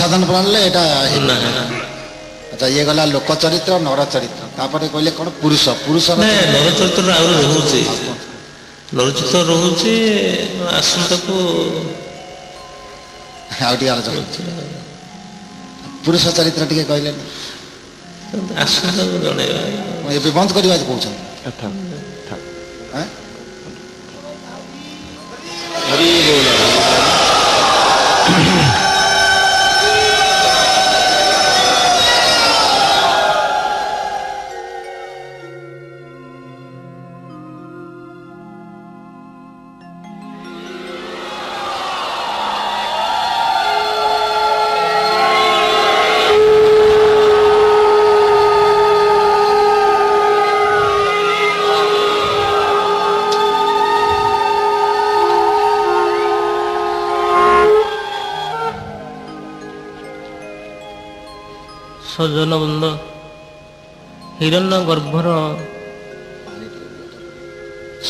संसाधन प्रणाली एटा ना अच्छा ये गला लोक चरित्र नर चरित्र तापर कहले कोन पुरुष पुरुष नर चरित्र आउर रहउछि नर चरित्र रहउछि आसंता को आउटी आलोचना पुरुष चरित्र टिके कहले आसंता को जणेबा ए बंद करबा कहउछ हैं हरि बोल सजन बंद हिरण्य गर्भर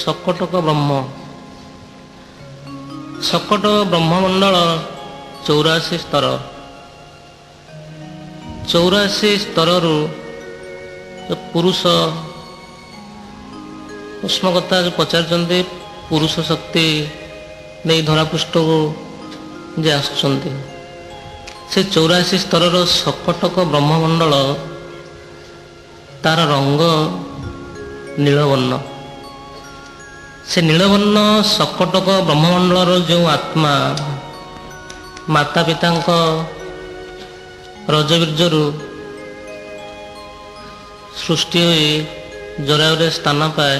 सकटक ब्रह्म सकट ब्रह्ममंडल 84 स्तर 84 स्तर पुरुष उष्मकता जो पचार पुरुष शक्ति नहीं धरापृष्ठ को जे आसुंच से 84 स्तर सकटक ब्रह्ममंडल तार रंग नीलवर्ण से नीलवर्ण सकटक ब्रह्ममंडल जो आत्मा माता पिता रजबीर्जु सृष्टि हो जरायुरे स्थान पाए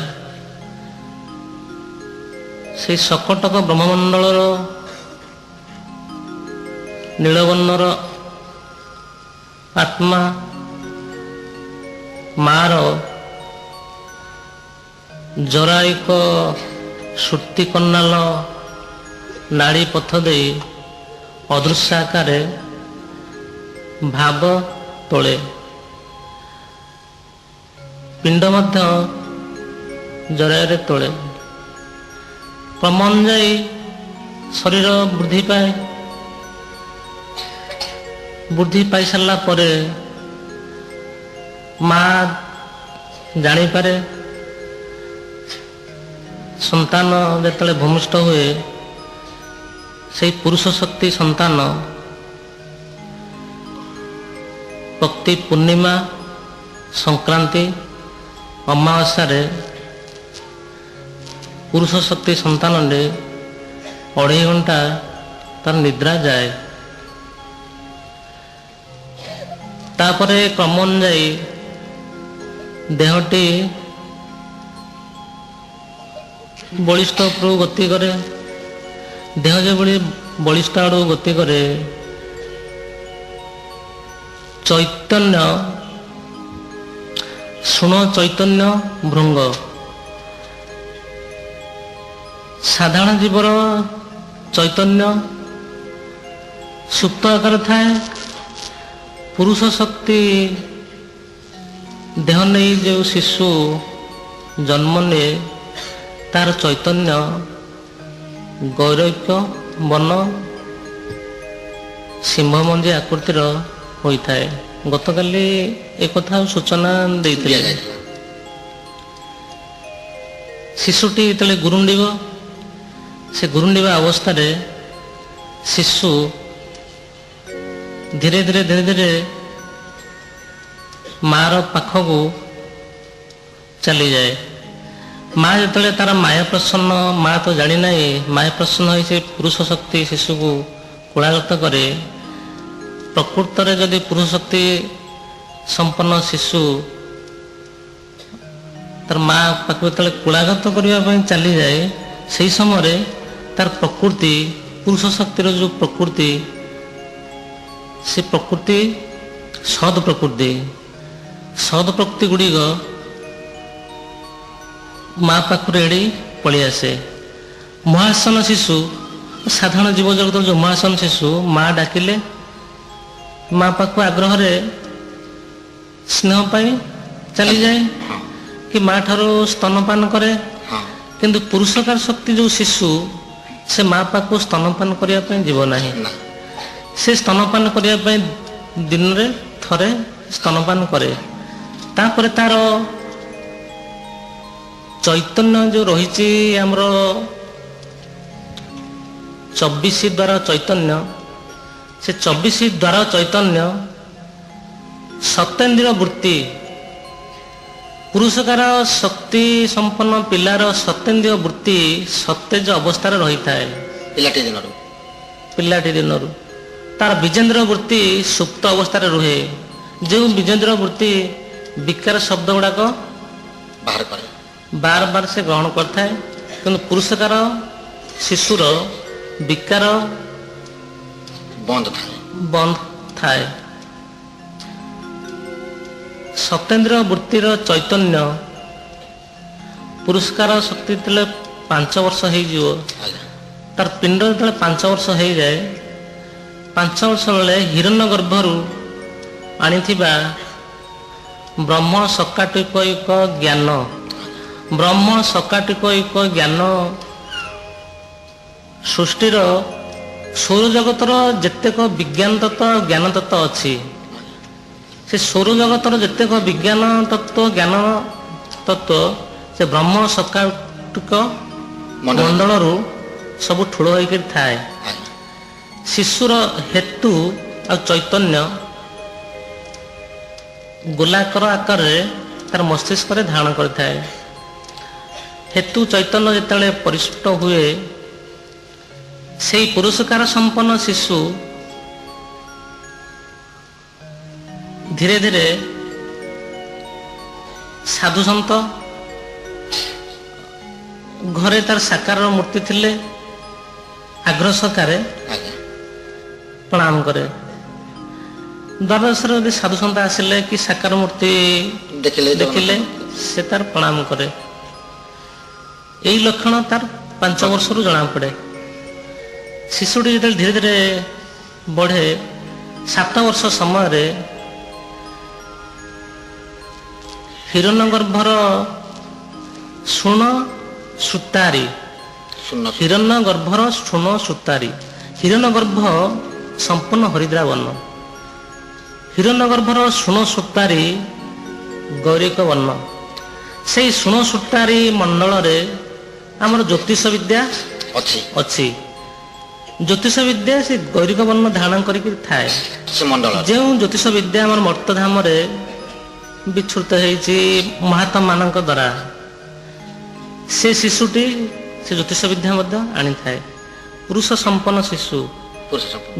से सकटक ब्रह्ममंडल नीलवर्णर आत्मा मार जरायुक श्रुति कन्नाल नाड़ी पथ दे अदृश्य आकार भाव तोले पिंड मध्य जरायुरे तोले क्रमन जाई शरीर वृद्धि पाए बुद्धि पाई सारा पर माँ जानीपे संतान जिते भूमिष्ठ हुए से पुरुष शक्ति संतान प्रति पूर्णिमा संक्रांति अमावास्या पुरुष शक्ति संतान ने 2.5 घंटा तार निद्रा जाए तापरे क्रमन जाई देहटी बलिष्ठ उपरू गति करे देह जो बलिष्ठ आड़ गति करे चैतन्य शुण चैतन्य भृंग साधारण जीवर चैतन्य सुप्त आकार थाए पुरुष शक्ति देह नहीं जो शिशु जन्म ने तार चैतन्य गौरक्य वन सिंह मंजी आकृतिर होता है गतकाली एक कथा सूचना देते शिशुटी जो गुरुंडिब से गुरुंडिबा अवस्था शिशु धीरे धीरे धीरे धीरे मार पाखक चली जाए माँ जो तार माया प्रसन्न माँ तो जानी ना माया प्रसन्न हो पुरुष शक्ति शिशु को कुलागत करे प्रकृत रे जदि पुरुष शक्ति संपन्न शिशु तार माँ पाख जो कुलागत करने चली जाए से समय तार प्रकृति पुरुष शक्तिर जो प्रकृति से प्रकृति सद प्रकृति गुड़िक माँ पाखर एड़ी पलि आसे महासन शिशु साधारण जीव जगत जो महासन शिशु माँ डाकिले माँ पाख आग्रह स्नेह पाई चली जाए कि माँ ठारू स्तनपान करे किंतु पुरुषकार शक्ति जो शिशु से माँ पाख स्तनपान करने जीव ना ସେ ସ୍ତନପାନ କରିବା ପାଇଁ ଦିନରେ ଥରେ ସ୍ତନପାନ କରେ। ତାପରେ ତାର ଚୈତନ୍ୟ ଯେଉଁ ରହିଛି ଆମର 24 ଦ୍ୱାର ଚୈତନ୍ୟ, ସେ 24 ଦ୍ୱାର ଚୈତନ୍ୟ ସତେନ୍ଦ୍ରିୟ ବୃତ୍ତି, ପୁରୁଷକାର ଶକ୍ତି ସମ୍ପନ୍ନ ପିଲାର ସତେନ୍ଦ୍ରିୟ ବୃତ୍ତି ସତେଜ ଅବସ୍ଥାରେ ରହିଥାଏ ପିଲାଟି ଦିନରୁ। ତାର ବିଜେନ୍ଦ୍ର ବୃତ୍ତି ସୁପ୍ତ ଅବସ୍ଥାରେ ରୁହେ। ଯେଉଁ ବିଜେନ୍ଦ୍ର ବୃତ୍ତି ବିକାର ଶବ୍ଦ ଗୁଡ଼ାକ ବାର ବାର ସେ ଗ୍ରହଣ କରିଥାଏ, କିନ୍ତୁ ପୁରୁଷକାର ଶିଶୁର ବିକାର ବନ୍ଦ ଥାଏ। ସତେନ୍ଦ୍ରିୟ ବୃତ୍ତିର ଚୈତନ୍ୟ ପୁରସ୍କାର ଶକ୍ତି ଯେତେବେଳେ 5 ବର୍ଷ ହେଇଯିବ, ତାର ପିଣ୍ଡ ଯେତେବେଳେ 5 ବର୍ଷ ହେଇଯାଏ, 5 ବର୍ଷ ବେଳେ ହିରଣ୍ୟ ଗର୍ଭରୁ ଆଣିଥିବା ବ୍ରହ୍ମ ସକାଟିକ ଜ୍ଞାନ, ବ୍ରହ୍ମ ସକାଟିକ ଜ୍ଞାନ ସୃଷ୍ଟିର ସୌରଜଗତର ଯେତେକ ବିଜ୍ଞାନ ତତ୍ତ୍ୱ ଜ୍ଞାନ ତତ୍ତ୍ୱ ଅଛି, ସେ ସୌରଜଗତର ଯେତେକ ବିଜ୍ଞାନ ତତ୍ତ୍ୱ ଜ୍ଞାନ ତତ୍ତ୍ୱ ସେ ବ୍ରହ୍ମ ସକାଟିକ ମଣ୍ଡଳରୁ ସବୁ ଠୁଳ ହୋଇକରି ଥାଏ। ଶିଶୁର ହେତୁ ଆଉ ଚୈତନ୍ୟ ଗୋଲାକାର ଆକାରରେ ତାର ମସ୍ତିଷ୍କରେ ଧାରଣ କରିଥାଏ। ହେତୁ ଚୈତନ୍ୟ ଯେତେବେଳେ ପରିସ୍ଫୁଟ ହୁଏ, ସେହି ପୁରୁଷକାର ସମ୍ପନ୍ନ ଶିଶୁ ଧୀରେ ଧୀରେ ସାଧୁସନ୍ଥ ଘରେ ତାର ସାକାର ମୂର୍ତ୍ତି ଥିଲେ ଆଗ୍ରହ ସହକାରେ ପ୍ରଣାମ କରେ। ଦ୍ୱାଦଶରେ ଯଦି ସାଧୁସନ୍ଥ ଆସିଲେ କି ସାକାର ମୂର୍ତ୍ତି ଦେଖିଲେ ସେ ତାର ପ୍ରଣାମ କରେ। ଏଇ ଲକ୍ଷଣ ତାର 5 ବର୍ଷରୁ ଜଣାପଡ଼େ। ଶିଶୁଟି ଯେତେବେଳେ ଧୀରେ ଧୀରେ ବଢ଼େ, 7 ବର୍ଷ ସମୟରେ ହିରଣ୍ୟଗର୍ଭର ଶୁଣ ସୂତାରି, ହିରଣ୍ୟଗର୍ଭର ଶୁଣ ସୂତାରି, ହିରଣ୍ୟଗର୍ଭ ସମ୍ପୂର୍ଣ୍ଣ ହରିଦ୍ରା ବର୍ଣ୍ଣ, ହିରଣ୍ୟଗର୍ଭର ଶୁଣ ସୂତାରି ଗୌରିକ ବର୍ଣ୍ଣ। ସେଇ ଶୁଣ ସୂତାରି ମଣ୍ଡଳରେ ଆମର ଜ୍ୟୋତିଷ ବିଦ୍ୟା ଅଛି। ଜ୍ୟୋତିଷ ବିଦ୍ୟା ସେ ଗୌରିକ ବର୍ଣ୍ଣ ଧାରଣ କରିକି ଥାଏ। ଯେଉଁ ଜ୍ୟୋତିଷ ବିଦ୍ୟା ଆମର ମର୍ତ୍ତଧାମରେ ବିଚ୍ଛୁତ ହେଇଛି ମହାତ୍ମା ମାନଙ୍କ ଦ୍ୱାରା, ସେ ଶିଶୁଟି ସେ ଜ୍ୟୋତିଷ ବିଦ୍ୟା ମଧ୍ୟ ଆଣିଥାଏ। ପୁରୁଷ ସମ୍ପନ୍ନ ଶିଶୁ,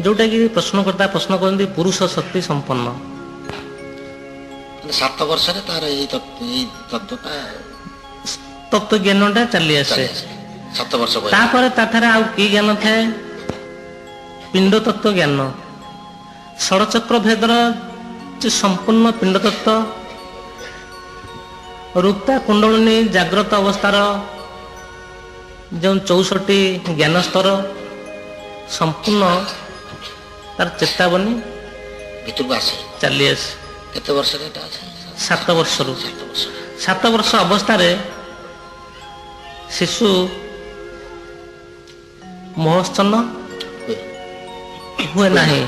ଯୋଉଟାକି ପ୍ରଶ୍ନକର୍ତ୍ତା ପ୍ରଶ୍ନ କରନ୍ତି ପୁରୁଷ ଶକ୍ତି ସମ୍ପନ୍ନ। 7 ବର୍ଷରେ ତାର ଏଇ ତତ୍ତ୍ୱ ଜ୍ଞାନଟା ଚାଲି ଆସେ। 7 ବର୍ଷ ତାପରେ ତାଠାରେ ଆଉ କି ଜ୍ଞାନ ଥାଏ? ପିଣ୍ଡ ତତ୍ତ୍ୱ ଜ୍ଞାନ, ଷଡ଼ଚକ୍ର ଭେଦର ସମ୍ପୂର୍ଣ୍ଣ ପିଣ୍ଡ ତତ୍ତ୍ୱ, ରୁକ୍ତା କୁଣ୍ଡଳିନୀ ଜାଗ୍ରତ ଅବସ୍ଥାର ଯେଉଁ 64 ଜ୍ଞାନ ସ୍ତର ସମ୍ପୂର୍ଣ୍ଣ ତାର ଚେତାବନୀ ଭିତରକୁ ଆସେ, ଚାଲି ଆସେ। କେତେ ବର୍ଷରେ ଏଟା ଅଛି? 7 ବର୍ଷରୁ। 7 ବର୍ଷ ଅବସ୍ଥାରେ ଶିଶୁ ମୋହସ୍ଚନ୍ନ ହୁଏ ନାହିଁ,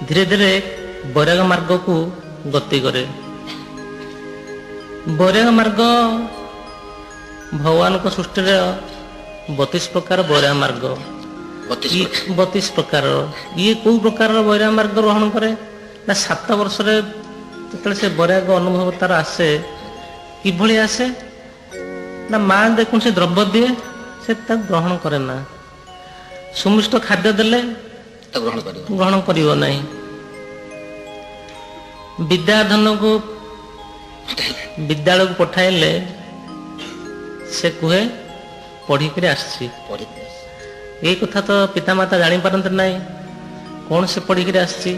ଧୀରେ ଧୀରେ ବୈରାଗ ମାର୍ଗକୁ ଗତି କରେ। ବୈରାଗ ମାର୍ଗ ଭଗବାନଙ୍କ ସୃଷ୍ଟିରେ 32 ପ୍ରକାର ବୈରାଗ ମାର୍ଗ, 32 ପ୍ରକାର। ଇଏ କୋଉ ପ୍ରକାରର ବୈରାଗ ମାର୍ଗ ଗ୍ରହଣ କରେ ନା 7 ବର୍ଷରେ ଯେତେବେଳେ ସେ ବୈରାଗ ଅନୁଭବ ତାର ଆସେ, କିଭଳି ଆସେ ନା ମା ଯେକୌଣସି ଦ୍ରବ୍ୟ ଦିଏ ସେ ତାକୁ ଗ୍ରହଣ କରେ ନା, ସୁମିଷ୍ଟ ଖାଦ୍ୟ ଦେଲେ ଗ୍ରହଣ କରିବ ନାହିଁ। ବିଦ୍ୟାଧନକୁ ବିଦ୍ୟାଳୟକୁ ପଠାଇଲେ ସେ କୁହେ ପଢିକିରି ଆସିଛି। ଏଇ କଥା ତ ପିତାମାତା ଜାଣିପାରନ୍ତି ନାହିଁ କଣ ସେ ପଢିକିରି ଆସିଛି।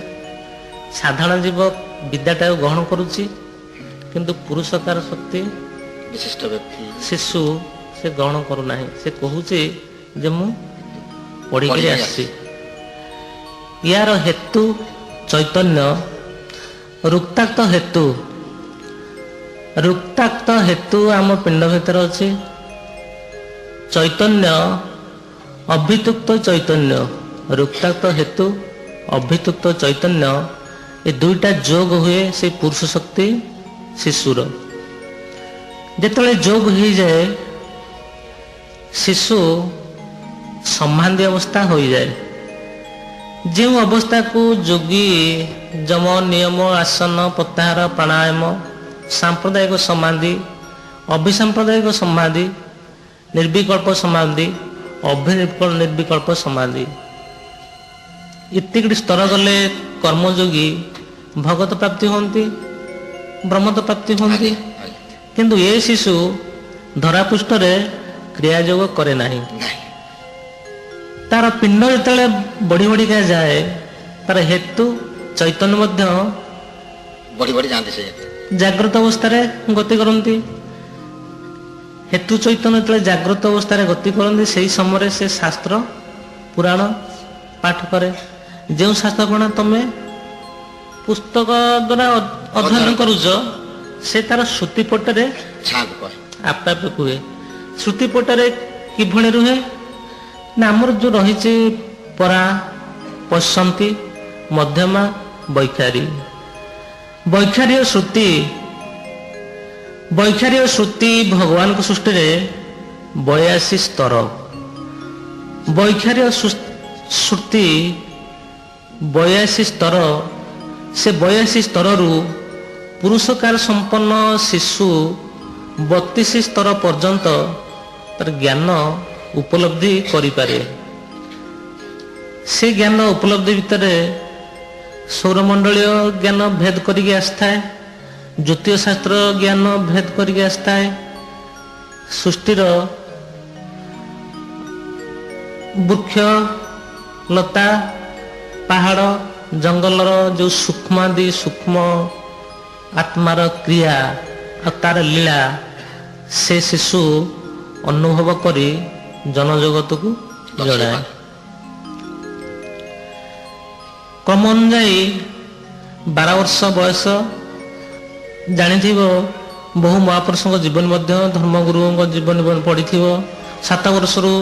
ସାଧାରଣ ଜୀବ ବିଦ୍ୟାଟାକୁ ଗ୍ରହଣ କରୁଛି, କିନ୍ତୁ ପୁରୁଷକାର ଶକ୍ତି ବିଶିଷ୍ଟ ବ୍ୟକ୍ତି ଶିଶୁ ସେ ଗ୍ରହଣ କରୁନାହିଁ। ସେ କହୁଛି ଯେ ମୁଁ ପଢିକିରି ଆସିଛି। ୟାର ହେତୁ ଚୈତନ୍ୟ, ରୁକ୍ତାକ୍ତ ହେତୁ, ରୁକ୍ତାକ୍ତ ହେତୁ ଆମ ପିଣ୍ଡ ଭିତରେ ଅଛି। ଚୈତନ୍ୟ ଅଭିତୁକ୍ତ ଚୈତନ୍ୟ, ରୁକ୍ତାକ୍ତ ହେତୁ ଅଭିତୁକ୍ତ ଚୈତନ୍ୟ ଏ ଦୁଇଟା ଯୋଗ ହୁଏ ସେ ପୁରୁଷ ଶକ୍ତି ଶିଶୁର। ଯେତେବେଳେ ଯୋଗ ହେଇଯାଏ ଶିଶୁ ସମ୍ଭାନ୍ଧି ଅବସ୍ଥା ହୋଇଯାଏ। ଯେଉଁ ଅବସ୍ଥାକୁ ଯୋଗୀ ଯମ ନିୟମ ଆସନ ପ୍ରତ୍ୟାହାର ପ୍ରାଣାୟାମ ସାମ୍ପ୍ରଦାୟିକ ସମାଧି ଅଭିସାମ୍ପ୍ରଦାୟିକ ସମାଧି ନିର୍ବିକଳ୍ପ ସମାଧି ନିର୍ବିକଳ୍ପ ସମାଧି ଏତିକି ସ୍ତର ଗଲେ କର୍ମଯୋଗୀ ଭଗତ ପ୍ରାପ୍ତି ହୁଅନ୍ତି, ବ୍ରହ୍ମତ ପ୍ରାପ୍ତି ହୁଅନ୍ତି। କିନ୍ତୁ ଏ ଶିଶୁ ଧରାପୃଷ୍ଠରେ କ୍ରିୟାଯୋଗ କରେ ନାହିଁ। ତାର ପିଣ୍ଡ ଯେତେବେଳେ ବଢି ବଢିକା ଯାଏ ତାର ହେତୁ ଚୈତନ୍ୟ ମଧ୍ୟ ବଢି ବଢି ଯାଆନ୍ତି, ସେ ଜାଗ୍ରତ ଅବସ୍ଥାରେ ଗତି କରନ୍ତି। ହେତୁ ଚୈତନ୍ୟ ଯେତେବେଳେ ଜାଗ୍ରତ ଅବସ୍ଥାରେ ଗତି କରନ୍ତି ସେହି ସମୟରେ ସେ ଶାସ୍ତ୍ର ପୁରାଣ ପାଠ କରେ। ଯେଉଁ ଶାସ୍ତ୍ର ପୁରାଣ ତମେ ପୁସ୍ତକ ଦ୍ୱାରା ଅଧ୍ୟୟନ କରୁଛ ସେ ତାର ଶ୍ରୁତି ପଟରେ ଆପେ ଆପେ କୁହେ। ଶ୍ରୁତି ପଟରେ କିଭଳି ରୁହେ ନା ଆମର ଯେଉଁ ରହିଛି ପରା ପଶ୍ୟନ୍ତି ମଧ୍ୟମା ବୈଖାରୀ ଶ୍ରୁତି ବୈଖାରୀୟ ଶ୍ରୁତି ଭଗବାନଙ୍କ ସୃଷ୍ଟିରେ 82 ସ୍ତର। ବୈଖାରୀୟ ଶ୍ରୁତି 82 ସ୍ତର। ସେ 82 ସ୍ତରରୁ ପୁରୁଷକାର ସମ୍ପନ୍ନ ଶିଶୁ 32 ସ୍ତର ପର୍ଯ୍ୟନ୍ତ ତାର ଜ୍ଞାନ ଉପଲବ୍ଧି କରିପାରେ। ସେ ଜ୍ଞାନ ଉପଲବ୍ଧି ଭିତରେ ସୌରମଣ୍ଡଳୀୟ ଜ୍ଞାନ ଭେଦ କରିକି ଆସିଥାଏ, ଜ୍ୟୋତିଷ ଶାସ୍ତ୍ର ଜ୍ଞାନ ଭେଦ କରିକି ଆସିଥାଏ, ସୃଷ୍ଟିର ବୃକ୍ଷ ଲତା ପାହାଡ଼ ଜଙ୍ଗଲର ଯେଉଁ ସୂକ୍ଷ୍ମାଦି ସୂକ୍ଷ୍ମ ଆତ୍ମାର କ୍ରିୟା ଆଉ ତାର ଲୀଳା ସେ ଶିଶୁ ଅନୁଭବ କରି ଜନଜଗତକୁ ଜଣାଏ। କ୍ରମ ଅନୁଯାୟୀ 12 ବର୍ଷ ବୟସ ଜାଣିଥିବ, ବହୁ ମହାପୁରୁଷଙ୍କ ଜୀବନ ମଧ୍ୟ ଧର୍ମଗୁରୁଙ୍କ ଜୀବନ ପଢ଼ିଥିବ। 7 ବର୍ଷରୁ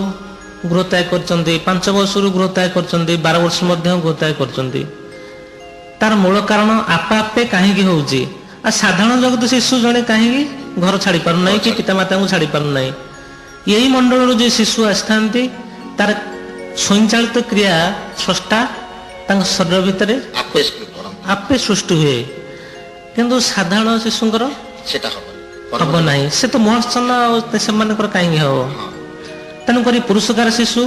ଗୃହତ୍ୟାଗ କରିଛନ୍ତି, 5 ବର୍ଷରୁ ଗୃହତ୍ୟାଗ କରିଛନ୍ତି, 12 ବର୍ଷ ମଧ୍ୟ ଗୃହତ୍ୟାଗ କରିଛନ୍ତି। ତାର ମୂଳ କାରଣ ଆପେ ଆପେ କାହିଁକି ହେଉଛି? ଆଉ ସାଧାରଣ ଜଗତ ଶିଶୁ ଜଣେ କାହିଁକି ଘର ଛାଡ଼ି ପାରୁନାହିଁ କି ପିତାମାତାଙ୍କୁ ଛାଡ଼ି ପାରୁନାହିଁ? ଏଇ ମଣ୍ଡଳରୁ ଯେ ଶିଶୁ ଆସିଥାନ୍ତି ତାର ସ୍ୱୟଂଚାଳିତ କ୍ରିୟା ସ୍ରଷ୍ଟା ତାଙ୍କ ଶରୀର ଭିତରେ ଆପେ ସୃଷ୍ଟି ହୁଏ। କିନ୍ତୁ ସାଧାରଣ ଶିଶୁଙ୍କର ସେଟା ହବ ନାହିଁ। ସେ ତ ମହର୍ଷଣ ସେମାନଙ୍କର କାହିଁକି ହବ? ତେଣୁକରି ପୁରୁଷକାର ଶିଶୁ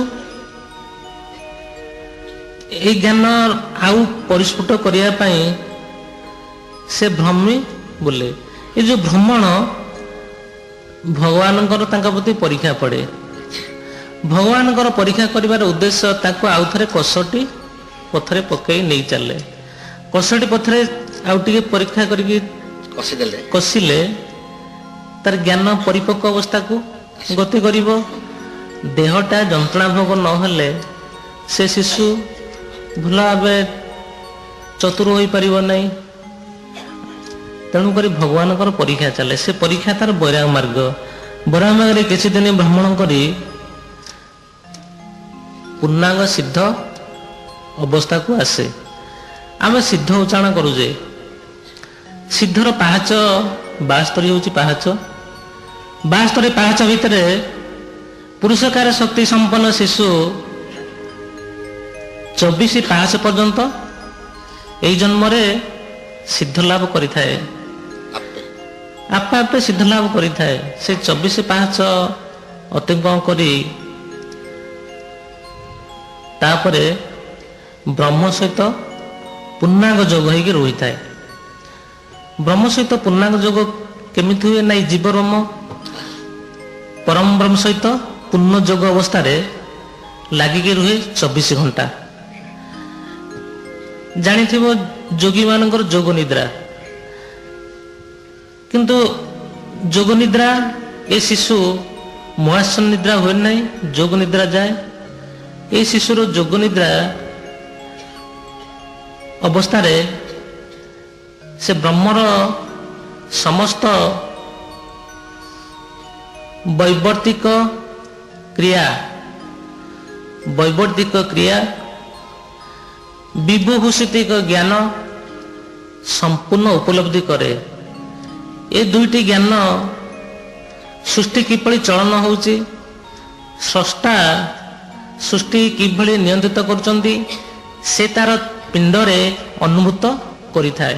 ଏଇ ଜ୍ଞାନ ଆଉ ପରିସ୍ଫୁଟ କରିବା ପାଇଁ ସେ ଭ୍ରମି ବୋଲେ। ଏ ଯୋଉ ଭ୍ରମଣ ଭଗବାନଙ୍କର ତାଙ୍କ ପ୍ରତି ପରୀକ୍ଷା ପଡ଼େ। ଭଗବାନଙ୍କର ପରୀକ୍ଷା କରିବାର ଉଦ୍ଦେଶ୍ୟ ତାକୁ ଆଉ ଥରେ କଷଟି ପଥରେ ପକାଇ ନେଇ ଚାଲେ। କଷଟି ପଥରେ ଆଉ ଟିକେ ପରୀକ୍ଷା କରିକି କଷିଲେ ତାର ଜ୍ଞାନ ପରିପକ୍ୱ ଅବସ୍ଥାକୁ ଗତି କରିବ। ଦେହଟା ଯନ୍ତ୍ରଣା ଭୋଗ ନହେଲେ ସେ ଶିଶୁ ଭଲ ଭାବେ ଚତୁର ହୋଇପାରିବ ନାହିଁ। ତେଣୁକରି ଭଗବାନଙ୍କର ପରୀକ୍ଷା ଚାଲେ। ସେ ପରୀକ୍ଷା ତାର ବୈରାଗ ମାର୍ଗ। ବୈରାଗ ମାର୍ଗରେ କିଛି ଦିନ ଭ୍ରମଣ କରି ପୂର୍ଣ୍ଣାଙ୍ଗ ସିଦ୍ଧ ଅବସ୍ଥାକୁ ଆସେ। ଆମେ ସିଦ୍ଧ ଉଚ୍ଚାରଣ କରୁଛେ। ସିଦ୍ଧର ପାହାଚ 72 ହେଉଛି ପାହାଚ। 72 ପାହାଚ ଭିତରେ ପୁରୁଷକାର ଶକ୍ତି ସମ୍ପନ୍ନ ଶିଶୁ 24 ପାହାଚ ପର୍ଯ୍ୟନ୍ତ ଏଇ ଜନ୍ମରେ ସିଦ୍ଧ ଲାଭ କରିଥାଏ। ଆପେ ଆପେ ସିଦ୍ଧ ଲାଭ କରିଥାଏ। ସେ 24 ପାହାଚ ଅତିକ୍ରମ କରି ତାପରେ ବ୍ରହ୍ମ ସହିତ ପୂର୍ଣ୍ଣାଙ୍ଗ ଯୋଗ ହେଇକି ରହିଥାଏ। ବ୍ରହ୍ମ ସହିତ ପୂର୍ଣ୍ଣାଙ୍ଗ ଯୋଗ କେମିତି ହୁଏ? ନାଇଁ ଜୀବ ବ୍ରହ୍ମ ପରମ ବ୍ରହ୍ମ ସହିତ ପୂର୍ଣ୍ଣ ଯୋଗ ଅବସ୍ଥାରେ ଲାଗିକି ରୁହେ 24 ଘଣ୍ଟା। ଜାଣିଥିବ ଯୋଗୀ ମାନଙ୍କର ଯୋଗ ନିଦ୍ରା। କିନ୍ତୁ ଯୋଗ ନିଦ୍ରା ଏ ଶିଶୁ ମହାଶନ ନିଦ୍ରା ହୁଏ ନାହିଁ, ଯୋଗ ନିଦ୍ରା ଯାଏ। ଏ ଶିଶୁର ଯୋଗ ନିଦ୍ରା ଅବସ୍ଥାରେ ସେ ବ୍ରହ୍ମର ସମସ୍ତ ବୈବର୍ତ୍ତିକ କ୍ରିୟା ବିଭୂଭୂଷିତ ଜ୍ଞାନ ସମ୍ପୂର୍ଣ୍ଣ ଉପଲବ୍ଧି କରେ। ଏ ଦୁଇଟି ଜ୍ଞାନ ସୃଷ୍ଟି କିଭଳି ଚଳନ ହେଉଛି, ସ୍ରଷ୍ଟା ସୃଷ୍ଟି କିଭଳି ନିୟନ୍ତ୍ରିତ କରୁଛନ୍ତି, ସେ ତାର ପିଣ୍ଡରେ ଅନୁଭୂତ କରିଥାଏ।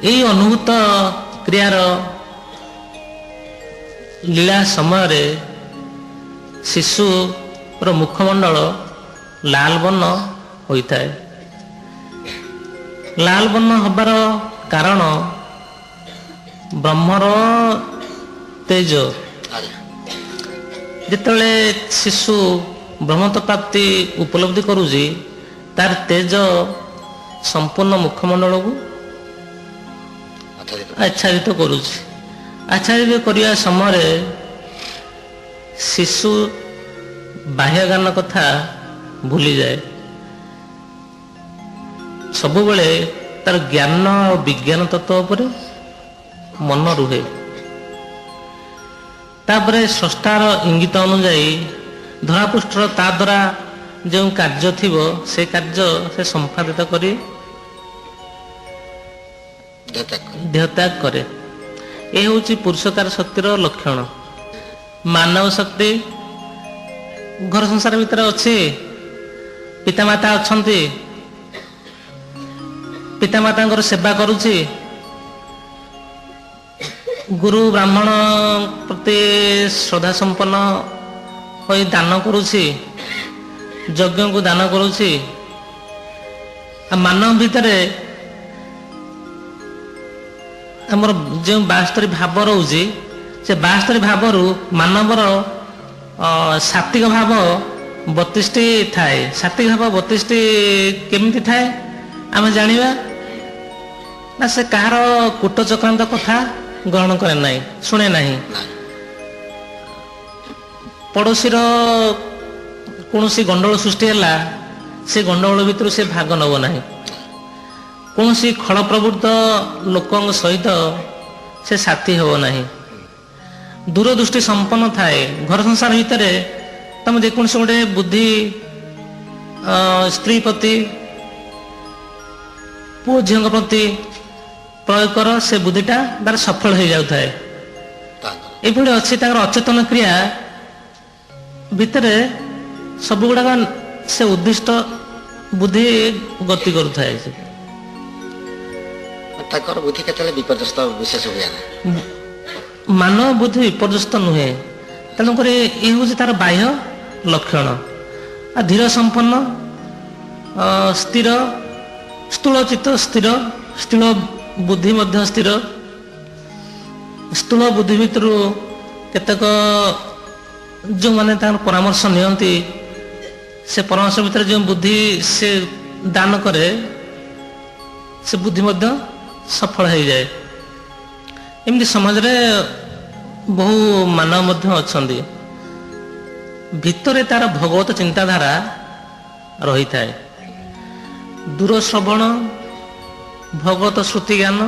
ଏହି ଅନୁଭୂତ କ୍ରିୟାର ଲୀଳା ସମୟରେ ଶିଶୁର ମୁଖମଣ୍ଡଳ ଲାଲ ବର୍ଣ୍ଣ ହୋଇଥାଏ। ଲାଲ ବର୍ଣ୍ଣ ହେବାର କାରଣ ବ୍ରହ୍ମର ତେଜ। ଯେତେବେଳେ ଶିଶୁ ବ୍ରହ୍ମତ୍ୱ ପ୍ରାପ୍ତି ଉପଲବ୍ଧି କରୁଛି, ତାର ତେଜ ସମ୍ପୂର୍ଣ୍ଣ ମୁଖମଣ୍ଡଳକୁ ଆଚ୍ଛାଦିତ କରୁଛି। ଆଚ୍ଛାଦିତ କରିବା ସମୟରେ ଶିଶୁ ବାହ୍ୟଜ୍ଞାନ କଥା ଭୁଲିଯାଏ। ସବୁବେଳେ ତାର ଜ୍ଞାନ ଆଉ ବିଜ୍ଞାନ ତତ୍ତ୍ୱ ଉପରେ ମନ ରୁହେ। ତାପରେ ସ୍ରଷ୍ଟାର ଇଙ୍ଗିତ ଅନୁଯାୟୀ ଧରାପୃଷ୍ଠର ତା ଦ୍ୱାରା ଯେଉଁ କାର୍ଯ୍ୟ ଥିବ ସେ କାର୍ଯ୍ୟ ସେ ସମ୍ପାଦିତ କରି ଦେହତ୍ୟାଗ କରେ। ଏ ହେଉଛି ପୁରୁଷକାର ଶକ୍ତିର ଲକ୍ଷଣ। ମାନବ ଶକ୍ତି ଘର ସଂସାର ଭିତରେ ଅଛି। ପିତାମାତା ଅଛନ୍ତି, ପିତାମାତାଙ୍କର ସେବା କରୁଛି, ଗୁରୁ ବ୍ରାହ୍ମଣ ପ୍ରତି ଶ୍ରଦ୍ଧା ସମ୍ପନ୍ନ ହୋଇ ଦାନ କରୁଛି, ଯଜ୍ଞକୁ ଦାନ କରୁଛି। ଆଉ ମାନବ ଭିତରେ ଆମର ଯେଉଁ 72 ଭାବ ରହୁଛି, ସେ 72 ଭାବରୁ ମାନବର ସାତ୍ତ୍ୱିକ ଭାବ 32ଟି ଥାଏ। ସାତ୍ତ୍ୱିକ ଭାବ 32ଟି କେମିତି ଥାଏ ଆମେ ଜାଣିବା ନା, ସେ କାହାର କୂଟ ଚକ୍ରାନ୍ତ କଥା ଗ୍ରହଣ କରେ ନାହିଁ, ଶୁଣେ ନାହିଁ। ପଡ଼ୋଶୀର କୌଣସି ଗଣ୍ଡଗୋଳ ସୃଷ୍ଟି ହେଲା, ସେ ଗଣ୍ଡଗୋଳ ଭିତରୁ ସେ ଭାଗ ନେବ ନାହିଁ। କୌଣସି ଖଳ ପ୍ରବୃତ୍ତ ଲୋକଙ୍କ ସହିତ ସେ ସାଥୀ ହେବ ନାହିଁ। ଦୂରଦୃଷ୍ଟି ସମ୍ପନ୍ନ ଥାଏ। ଘର ସଂସାର ଭିତରେ ତମେ ଯେକୌଣସି ଗୋଟେ ବୁଦ୍ଧି ସ୍ତ୍ରୀ ପ୍ରତି, ପୁଅ ଝିଅଙ୍କ ପ୍ରତି ପ୍ରୟୋଗ କର, ସେ ବୁଦ୍ଧିଟା ତାର ସଫଳ ହେଇଯାଉଥାଏ। ଏଭଳି ଅଛି ତାଙ୍କର ଅଚେତନ କ୍ରିୟା ଭିତରେ ସବୁଗୁଡ଼ାକ ସେ ଉଦ୍ଦିଷ୍ଟ ବୁଦ୍ଧି ଗତି କରୁଥାଏ। ତାଙ୍କର ବୁଦ୍ଧି କେତେବେଳେ ବିପର୍ଯ୍ୟସ୍ତ ବିଶେଷ ହୁଏ ନା, ମାନବ ବୁଦ୍ଧି ବିପର୍ଯ୍ୟସ୍ତ ନୁହେଁ। ତେଣୁକରି ଏ ହେଉଛି ତାର ବାହ୍ୟ ଲକ୍ଷଣ। ଆଉ ଧୀର ସମ୍ପନ୍ନ, ସ୍ଥିର, ସ୍ଥୂଳ ଚିତ୍ତ ସ୍ଥିର, ସ୍ଥୂଳ ବୁଦ୍ଧି ମଧ୍ୟ ସ୍ଥିର। ସ୍ଥୂଳ ବୁଦ୍ଧି ଭିତରୁ କେତେକ ଯେଉଁମାନେ ତାଙ୍କର ପରାମର୍ଶ ନିଅନ୍ତି, ସେ ପରାମର୍ଶ ଭିତରେ ଯେଉଁ ବୁଦ୍ଧି ସେ ଦାନ କରେ, ସେ ବୁଦ୍ଧି ମଧ୍ୟ ସଫଳ ହେଇଯାଏ। ଏମିତି ସମାଜରେ ବହୁ ମାନବ ମଧ୍ୟ ଅଛନ୍ତି, ଭିତରେ ତାର ଭଗବତ ଚିନ୍ତାଧାରା ରହିଥାଏ। ଦୂର ଶ୍ରବଣ, ଭଗବତ ଶ୍ରୁତି ଜ୍ଞାନ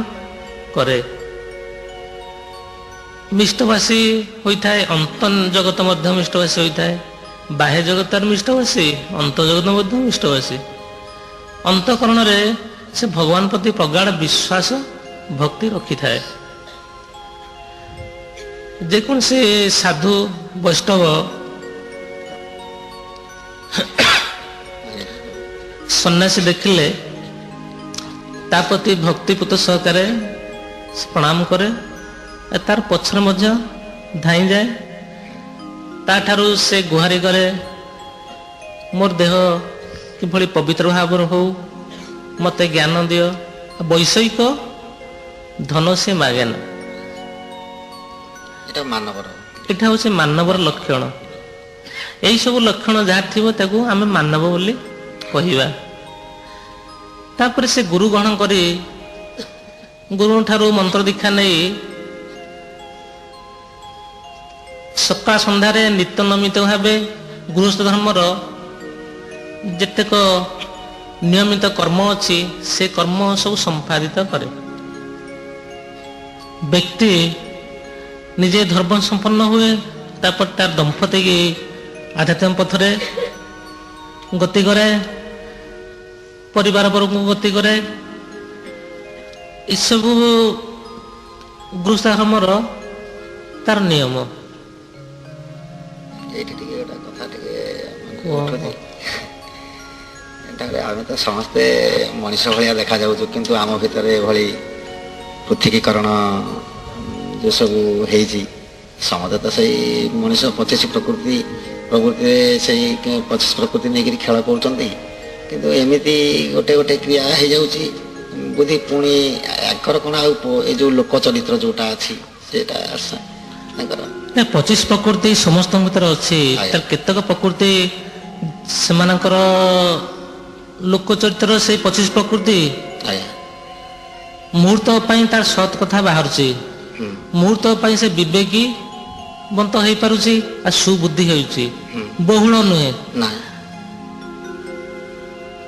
କରେ, ମିଷ୍ଟଭାଷୀ ହୋଇଥାଏ। ଅନ୍ତ ଜଗତ ମଧ୍ୟ ମିଷ୍ଟଭାଷୀ ହୋଇଥାଏ। ବାହ୍ୟ ଜଗତର ମିଷ୍ଟଭାଷୀ, ଅନ୍ତ ଜଗତ ମଧ୍ୟ ମିଷ୍ଟଭାଷୀ। ଅନ୍ତଃକରଣରେ ସେ ଭଗବାନ ପ୍ରତି ପ୍ରଗାଢ଼ ବିଶ୍ୱାସ ଭକ୍ତି ରଖିଥାଏ। ଯେକୌଣସି ସାଧୁ ବୈଷ୍ଣବ ସନ୍ନ୍ୟାସୀ ଦେଖିଲେ ତା ପ୍ରତି ଭକ୍ତିପୂତ ସହକାରେ ପ୍ରଣାମ କରେ, ତାର ପଛରେ ମଧ୍ୟ ଧାଇଁଯାଏ। ତାଠାରୁ ସେ ଗୁହାରି କରେ, ମୋର ଦେହ କିଭଳି ପବିତ୍ର ଭାବରେ ହଉ, ମୋତେ ଜ୍ଞାନ ଦିଅ। ବୈଷୟିକ ଧନ ସେ ମାଗେ ନା। ଏଇଟା ହେଉଛି ମାନବର ଲକ୍ଷଣ। ଏହିସବୁ ଲକ୍ଷଣ ଯାହା ଥିବ ତାକୁ ଆମେ ମାନବ ବୋଲି କହିବା। ତାପରେ ସେ ଗୁରୁ ଗ୍ରହଣ କରି, ଗୁରୁଠାରୁ ମନ୍ତ୍ର ଦୀକ୍ଷା ନେଇ ସକାଳ ସନ୍ଧ୍ୟାରେ ନିତ୍ୟ ନମିତ ଭାବେ ଗୃହସ୍ଥ ଧର୍ମର ଯେତେକ ନିୟମିତ କର୍ମ ଅଛି, ସେ କର୍ମ ସବୁ ସମ୍ପାଦିତ କରେ। ବ୍ୟକ୍ତି ନିଜେ ଧର୍ମ ସମ୍ପନ୍ନ ହୁଏ, ତାପରେ ତାର ଦମ୍ପତି ଆଧ୍ୟାତ୍ମିକ ପଥରେ ଗତି କରେ। ପରିବାର ବର୍ଗଙ୍କୁ ଗତି କରେ। ଏସବୁ ଗୃହସ୍ଥାଶ୍ରମର ତାର ନିୟମ। ଏଇଠି ଟିକେ ଗୋଟେ କଥା ଟିକେ କୁହ। ଉଠୁଛି। ଏଠାରେ ଆମେ ତ ସମସ୍ତେ ମଣିଷ ଭଳିଆ ଦେଖାଯାଉଛୁ, କିନ୍ତୁ ଆମ ଭିତରେ ଏଭଳି ପୃଥକୀକରଣ ଯେଉଁ ସବୁ ହେଇଛି, ସମସ୍ତେ ତ ସେଇ ମଣିଷ 25 ପ୍ରକୃତିରେ ସେଇ 25 ପ୍ରକୃତି ନେଇକରି ଖେଳ କରୁଛନ୍ତି। କିନ୍ତୁ ଏମିତି ଗୋଟେ ଗୋଟେ କ୍ରିୟା ହେଇଯାଉଛି ବୁଦ୍ଧି। ପୁଣି ଆଙ୍କର କ'ଣ ଆଉ ଏ ଯେଉଁ ଲୋକ ଚରିତ୍ର ଯେଉଁଟା ଅଛି ସେଇଟା ତାଙ୍କର 25 ପ୍ରକୃତି ସମସ୍ତଙ୍କ ଭିତରେ ଅଛି। ଆଜ୍ଞା। ତାର କେତେକ ପ୍ରକୃତି ସେମାନଙ୍କର ଲୋକ ଚରିତ୍ର ସେଇ 25 ପ୍ରକୃତି ଆଜ୍ଞା। ମୁହୂର୍ତ୍ତ ପାଇଁ ତାର ସତ୍ କଥା ବାହାରୁଛି, ମୁହୂର୍ତ୍ତ ପାଇଁ ସେ ବିବେକୀ ବନ୍ତ ହେଇପାରୁଛି ଆଉ ସୁବୁଦ୍ଧି ହେଉଛି, ବହୁଳ ନୁହେଁ। ନା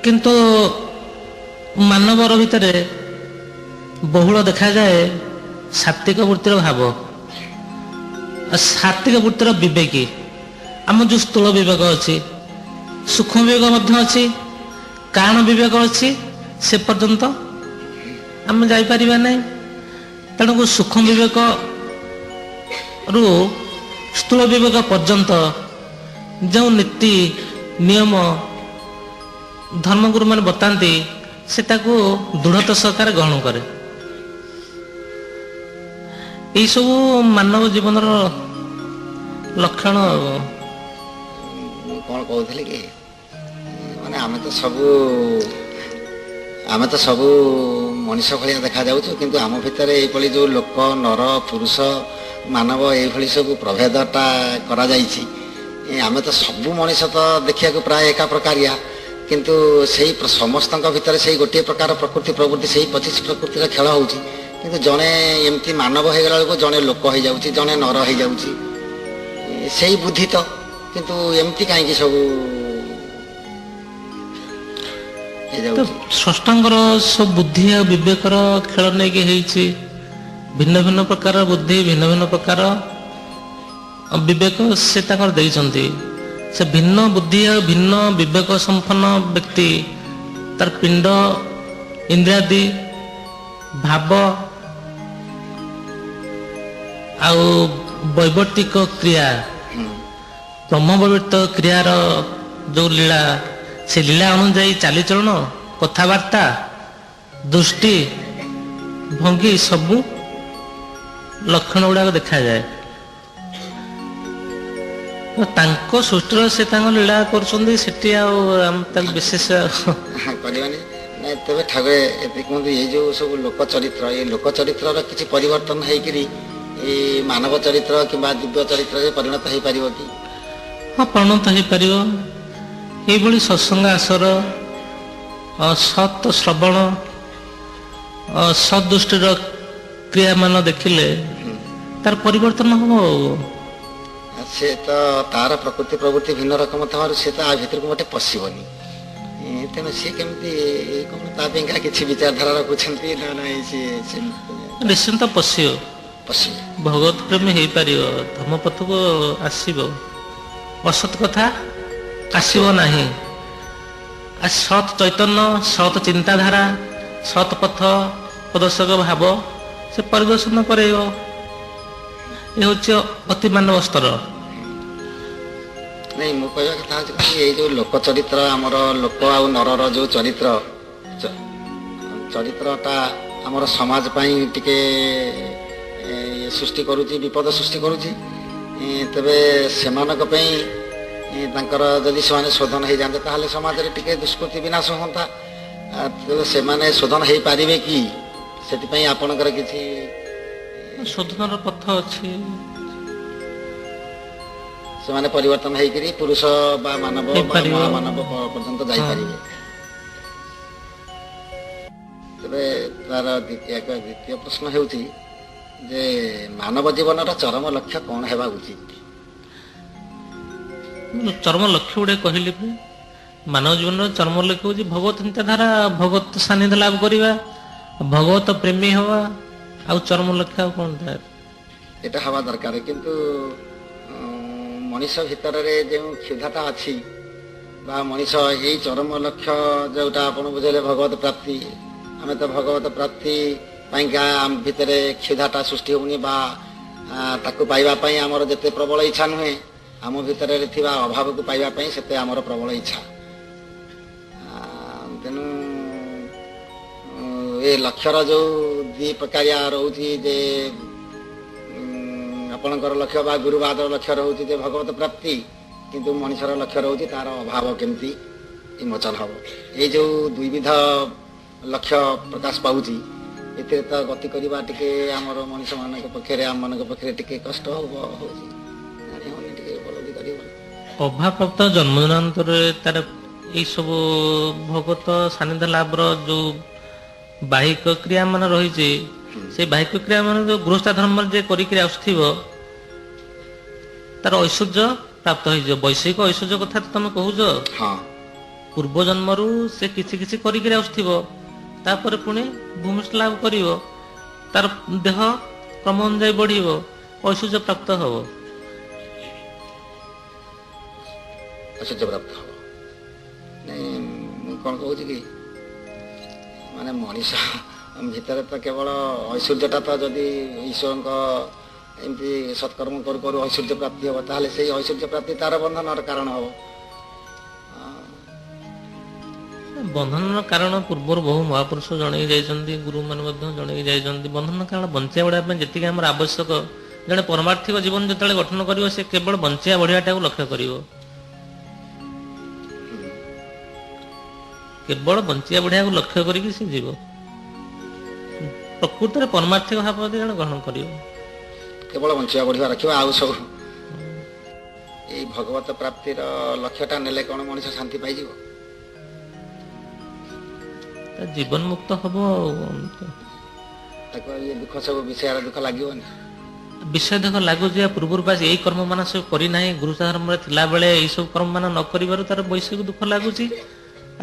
କିନ୍ତୁ ମାନବର ଭିତରେ ବହୁଳ ଦେଖାଯାଏ ସାତ୍ତ୍ୱିକ ବୃତ୍ତିର ଭାବ, ସାତ୍ତ୍ୱିକ ବୃତ୍ତିର ବିବେକୀ। ଆମ ଯେଉଁ ସ୍ଥୂଳ ବିବେକ ଅଛି, ସୂକ୍ଷ୍ମ ବିବେକ ମଧ୍ୟ ଅଛି, କାରଣ ବିବେକ ଅଛି, ସେ ପର୍ଯ୍ୟନ୍ତ ଆମେ ଯାଇପାରିବା ନାହିଁ। ତେଣୁ ସୂକ୍ଷ୍ମ ବିବେକରୁ ସ୍ଥୂଳ ବିବେକ ପର୍ଯ୍ୟନ୍ତ ଯେଉଁ ନୀତି ନିୟମ ଧର୍ମଗୁରୁମାନେ ବତାନ୍ତି, ସେ ତାକୁ ଦୃଢ଼ତା ସହକାରେ ଗ୍ରହଣ କରେ। ଏଇସବୁ ମାନବ ଜୀବନର ଲକ୍ଷଣ। ମୁଁ କ'ଣ କହୁଥିଲି କି, ମାନେ ଆମେ ତ ସବୁ ମଣିଷ ଭଳିଆ ଦେଖାଯାଉଛୁ, କିନ୍ତୁ ଆମ ଭିତରେ ଏଇଭଳି ଯେଉଁ ଲୋକ ନର ପୁରୁଷ ମାନବ ଏଇଭଳି ସବୁ ପ୍ରଭେଦଟା କରାଯାଇଛି। ଆମେ ତ ସବୁ ମଣିଷ ତ ଦେଖିବାକୁ ପ୍ରାୟ ଏକା ପ୍ରକାରିଆ, କିନ୍ତୁ ସେଇ ସମସ୍ତଙ୍କ ଭିତରେ ସେଇ ଗୋଟିଏ ପ୍ରକାର ପ୍ରକୃତି ପ୍ରବୃତ୍ତି, ସେଇ 25 ପ୍ରକୃତିର ଖେଳ ହେଉଛି। କିନ୍ତୁ ଜଣେ ଏମିତି ମାନବ ହେଇଗଲା ବେଳକୁ ଜଣେ ଲୋକ ହେଇଯାଉଛି, ଜଣେ ନର ହେଇଯାଉଛି, ସେଇ ବୁଦ୍ଧି ତ। କିନ୍ତୁ ଏମିତି କାହିଁକି ସବୁ ହେଇଯାଉଛି? ସ୍ରଷ୍ଟାଙ୍କର ସବୁ ବୁଦ୍ଧି ଆଉ ବିବେକର ଖେଳ ନେଇକି ହେଇଛି। ଭିନ୍ନ ଭିନ୍ନ ପ୍ରକାର ବୁଦ୍ଧି, ଭିନ୍ନ ଭିନ୍ନ ପ୍ରକାର ବିବେକ ସେ ତାଙ୍କର ଦେଇଛନ୍ତି। ସେ ଭିନ୍ନ ବୁଦ୍ଧି ଆଉ ଭିନ୍ନ ବିବେକ ସମ୍ପନ୍ନ ବ୍ୟକ୍ତି ତାର ପିଣ୍ଡ ଇନ୍ଦ୍ରିୟାଦି ଭାବ ଆଉ ବୈବର୍ତ୍ତିକ କ୍ରିୟା, ବ୍ରହ୍ମବୈବର୍ତ୍ତିକ କ୍ରିୟାର ଯେଉଁ ଲୀଳା, ସେ ଲୀଳା ଅନୁଯାୟୀ ଚାଲିଚଳନ, କଥାବାର୍ତ୍ତା, ଦୃଷ୍ଟି ଭଙ୍ଗୀ ସବୁ ଲକ୍ଷଣ ଗୁଡ଼ାକ ଦେଖାଯାଏ। ତାଙ୍କ ସୃଷ୍ଟିର ସେ ତାଙ୍କ ଲୀଳା କରୁଛନ୍ତି, ସେଠି ଆଉ ଆମେ ତାକୁ ବିଶେଷ କରିବାନି। ନାଇଁ ତେବେ ଠାକୁର ଏତିକି କୁହନ୍ତୁ, ଏଇ ଯେଉଁ ସବୁ ଲୋକ ଚରିତ୍ର, ଏଇ ଲୋକ ଚରିତ୍ରର କିଛି ପରିବର୍ତ୍ତନ ହେଇକିରି ଏଇ ମାନବ ଚରିତ୍ର କିମ୍ବା ଦିବ୍ୟ ଚରିତ୍ରରେ ପରିଣତ ହେଇପାରିବ କି? ହଁ, ପରିଣତ ହେଇପାରିବ। ଏଇଭଳି ସତ୍ସଙ୍ଗ ଆସର, ସତ୍ ଶ୍ରବଣ, ସତ୍ ଦୃଷ୍ଟିର କ୍ରିୟାମାନ ଦେଖିଲେ ତାର ପରିବର୍ତ୍ତନ ହବ। ସେ ତ ତାର ପ୍ରକୃତି ପ୍ରବୃତ୍ତି ଭିନ୍ନ ରକମ ଥିବାରୁ ସେ ତ ଆ ଭିତରକୁ ଗୋଟେ ପଶିବନି। ତେଣୁ ସିଏ କେମିତି କ'ଣ ତା ପାଇଁକା କିଛି ବିଚାରଧାରା ରଖୁଛନ୍ତି ନା ନାଇଁ? ସିଏ ନିଶ୍ଚିନ୍ତ ପଶିବ, ଭଗବତ ପ୍ରେମୀ ହେଇପାରିବ, ଧର୍ମପଥକୁ ଆସିବ, ଅସତ୍ କଥା ଆସିବ ନାହିଁ। ସତ୍ ଚୈତନ୍ୟ, ସତ୍ ଚିନ୍ତାଧାରା, ସତ୍ ପଥ ପ୍ରଦର୍ଶକ ଭାବ ସେ ପରିଦର୍ଶନ କରେଇବ। ଏ ହେଉଛି ଅତି ମାନବ ସ୍ତର। ନାଇଁ, ମୁଁ କହିବା କଥା ହେଉଛି କି ଏଇ ଯେଉଁ ଲୋକ ଚରିତ୍ର, ଆମର ଲୋକ ଆଉ ନରର ଯେଉଁ ଚରିତ୍ରଟା ଆମର ସମାଜ ପାଇଁ ଟିକେ ସୃଷ୍ଟି କରୁଛି, ବିପଦ ସୃଷ୍ଟି କରୁଛି। ତେବେ ସେମାନଙ୍କ ପାଇଁ ତାଙ୍କର ଯଦି ସେମାନେ ଶୋଧନ ହେଇଯାଆନ୍ତେ, ତାହେଲେ ସମାଜରେ ଟିକେ ଦୁଷ୍କୃତି ବିନାଶ ହୁଅନ୍ତା। ତେବେ ସେମାନେ ଶୋଧନ ହେଇପାରିବେ କି? ସେଥିପାଇଁ ଆପଣଙ୍କର କିଛି ଶୋଧନର ପଥ ଅଛି। ସେମାନେ ପରିବର୍ତ୍ତନ ହେଇକରି ପୁରୁଷ ବା ମାନବ ବା ମହାମାନବ ପର୍ଯ୍ୟନ୍ତ ଯାଇପାରିବେ। ତେବେ ତାର ଦ୍ୱିତୀୟ ପ୍ରଶ୍ନ ହେଉଛି ଯେ ମାନବ ଜୀବନର ଚରମ ଲକ୍ଷ୍ୟ କ'ଣ ହେବା ଉଚିତ? ଚରମ ଲକ୍ଷ୍ୟ ଗୁଡ଼େ କହିଲି, ମାନବ ଜୀବନର ଚରମ ଲକ୍ଷ୍ୟ ହେଉଛି ଭଗବତ ଚିନ୍ତାଧାରା, ଭଗବତ ସାନ୍ନିଧ୍ୟ ଲାଭ କରିବା, ଭଗବତ ପ୍ରେମୀ ହେବା। ଆଉ ଚରମ ଲକ୍ଷ୍ୟ ଆଉ କ'ଣ? ଏଇଟା ହେବା ଦରକାର। କିନ୍ତୁ ମଣିଷ ଭିତରରେ ଯେଉଁ କ୍ଷୁଧାଟା ଅଛି, ବା ମଣିଷ ଏଇ ଚରମ ଲକ୍ଷ୍ୟ ଯେଉଁଟା ଆପଣ ବୁଝେଇଲେ ଭଗବତ ପ୍ରାପ୍ତି, ଆମେ ତ ଭଗବତ ପ୍ରାପ୍ତି ପାଇଁକା ଆମ ଭିତରେ କ୍ଷୁଧାଟା ସୃଷ୍ଟି ହେଉନି ବା ତାକୁ ପାଇବା ପାଇଁ ଆମର ଯେତେ ପ୍ରବଳ ଇଚ୍ଛା ନୁହେଁ, ଆମ ଭିତରେ ଥିବା ଅଭାବକୁ ପାଇବା ପାଇଁ ସେତେ ଆମର ପ୍ରବଳ ଇଚ୍ଛା। ତେଣୁ ଏ ଲକ୍ଷ୍ୟର ଯେଉଁ ଦୁଇ ପ୍ରକାରିଆ ରହୁଛି ଯେ ଆପଣଙ୍କର ଲକ୍ଷ୍ୟ ବା ଗୁରୁବାଦର ଲକ୍ଷ୍ୟ ରହୁଛି ଯେ ଭଗବତ ପ୍ରାପ୍ତି, କିନ୍ତୁ ମଣିଷର ଲକ୍ଷ୍ୟ ରହୁଛି ତାର ଅଭାବ କେମିତି ବିମୋଚନ ହେବ। ଏଇ ଯେଉଁ ଦୁଇବିଧ ଲକ୍ଷ୍ୟ ପ୍ରକାଶ ପାଉଛି, ଏଥିରେ ତ ଗତି କରିବା ଟିକେ ଆମର ମଣିଷମାନଙ୍କ ପକ୍ଷରେ ଆମମାନଙ୍କ ପକ୍ଷରେ ଟିକେ କଷ୍ଟ ହେଉଛି, ଜାଣି ହେଉନି, ଟିକେ ଉପଲବ୍ଧି କରିବ। ଅଭାବପ୍ରାପ୍ତ ଜନ୍ମଜନାନ୍ତରରେ ତାର ଏଇସବୁ ଭଗବତ ସାନ୍ନିଧ୍ୟ ଲାଭର ଯେଉଁ ବାହିକ କ୍ରିୟା ମାନ ରହିଛି, ସେଇ ବାହିକ କ୍ରିୟା ମାନେ ଯେଉଁ ଗୃହସ୍ଥାଧର୍ମରେ ଯେ କରିକି ଆସୁଥିବ ତାର ଐଶ୍ୱର୍ଯ୍ୟ ପ୍ରାପ୍ତ ହେଇଯିବ। ବୈଷୟିକ ଐଶ୍ୱର୍ଯ୍ୟ କଥା ତ ତମେ କହୁଛ, ହଁ, ପୂର୍ବ ଜନ୍ମରୁ ସେ କିଛି କିଛି କରିକି ଆସୁଥିବ, ତାପରେ ପୁଣି ଭୂମିଷ୍ଠ ଲାଭ କରିବ, ତାର ଦେହ କ୍ରମ ଅନୁଯାୟୀ ବଢିବ, ଐଶ୍ୱର୍ଯ୍ୟ ପ୍ରାପ୍ତ ହବ। ଐଶ୍ୱର୍ଯ୍ୟ ପ୍ରାପ୍ତ ହବ। ମୁଁ କ'ଣ କହୁଛି କି, ମାନେ ମଣିଷ ଭିତରେ ତ କେବଳ ଐଶ୍ୱର୍ଯ୍ୟଟା ତ ଯଦି ଈଶ୍ୱରଙ୍କ ଏମିତି ସତ୍କର୍ମ କରୁ କରୁ ଐଶ୍ୱର୍ଯ୍ୟ ପ୍ରାପ୍ତି ହେବ, ତାହେଲେ ସେଇ ଐଶ୍ୱର୍ଯ୍ୟ ପ୍ରାପ୍ତି ତାର ବନ୍ଧନର କାରଣ ହେବ। ବନ୍ଧନର କାରଣ ପୂର୍ବରୁ ବହୁ ମହାପୁରୁଷ ଜଣେଇ ଯାଇଛନ୍ତି, ଗୁରୁମାନେ ମଧ୍ୟ ଜଣେଇ ଯାଇଛନ୍ତି। ବନ୍ଧନର କାରଣ ବଞ୍ଚିବା ବଢ଼ିବା ପାଇଁ ଯେତିକି ଆମର ଆବଶ୍ୟକ, ଜଣେ ପରମାର୍ଥିକ ଜୀବନ ଯେତେବେଳେ ଗଠନ କରିବ, ସେ କେବଳ ବଞ୍ଚିବା ବଢ଼ିବାଟାକୁ ଲକ୍ଷ୍ୟ କରିବ। କେବଳ ବଞ୍ଚିବା ବଢ଼ିବାକୁ ଲକ୍ଷ୍ୟ କରିକି ସେ ଯିବ। ପ୍ରକୃତରେ ପରମାର୍ଥିକ ଭାବ ଯଦି ଜଣେ ଗ୍ରହଣ କରିବ, କେବଳ ବଞ୍ଚିବା ବଢ଼ିବା ରଖିବା, ଆଉ ସବୁ ଏଇ ଭଗବତ ପ୍ରାପ୍ତିର ଲକ୍ଷ୍ୟଟା ନେଲେ କ'ଣ ମଣିଷ ଶାନ୍ତି ପାଇଯିବ? ତା ଜୀବନ ମୁକ୍ତ ହବ। ତାକୁ ଇଏ ଦୁଃଖ ସବୁ ବିଷୟର ଦୁଃଖ ଲାଗିବନି। ବିଷୟ ଦେଖ ଲାଗୁଛି ପୂର୍ବରୁ ବାସ୍ ଏଇ କର୍ମ ମାନ ସବୁ କରିନାହିଁ, ଗୁରୁଧର୍ମରେ ଥିଲାବେଳେ ଏଇ ସବୁ କର୍ମ ମାନ ନ କରିବାରୁ ତାର ବୈଷୟିକ ଦୁଃଖ ଲାଗୁଛି,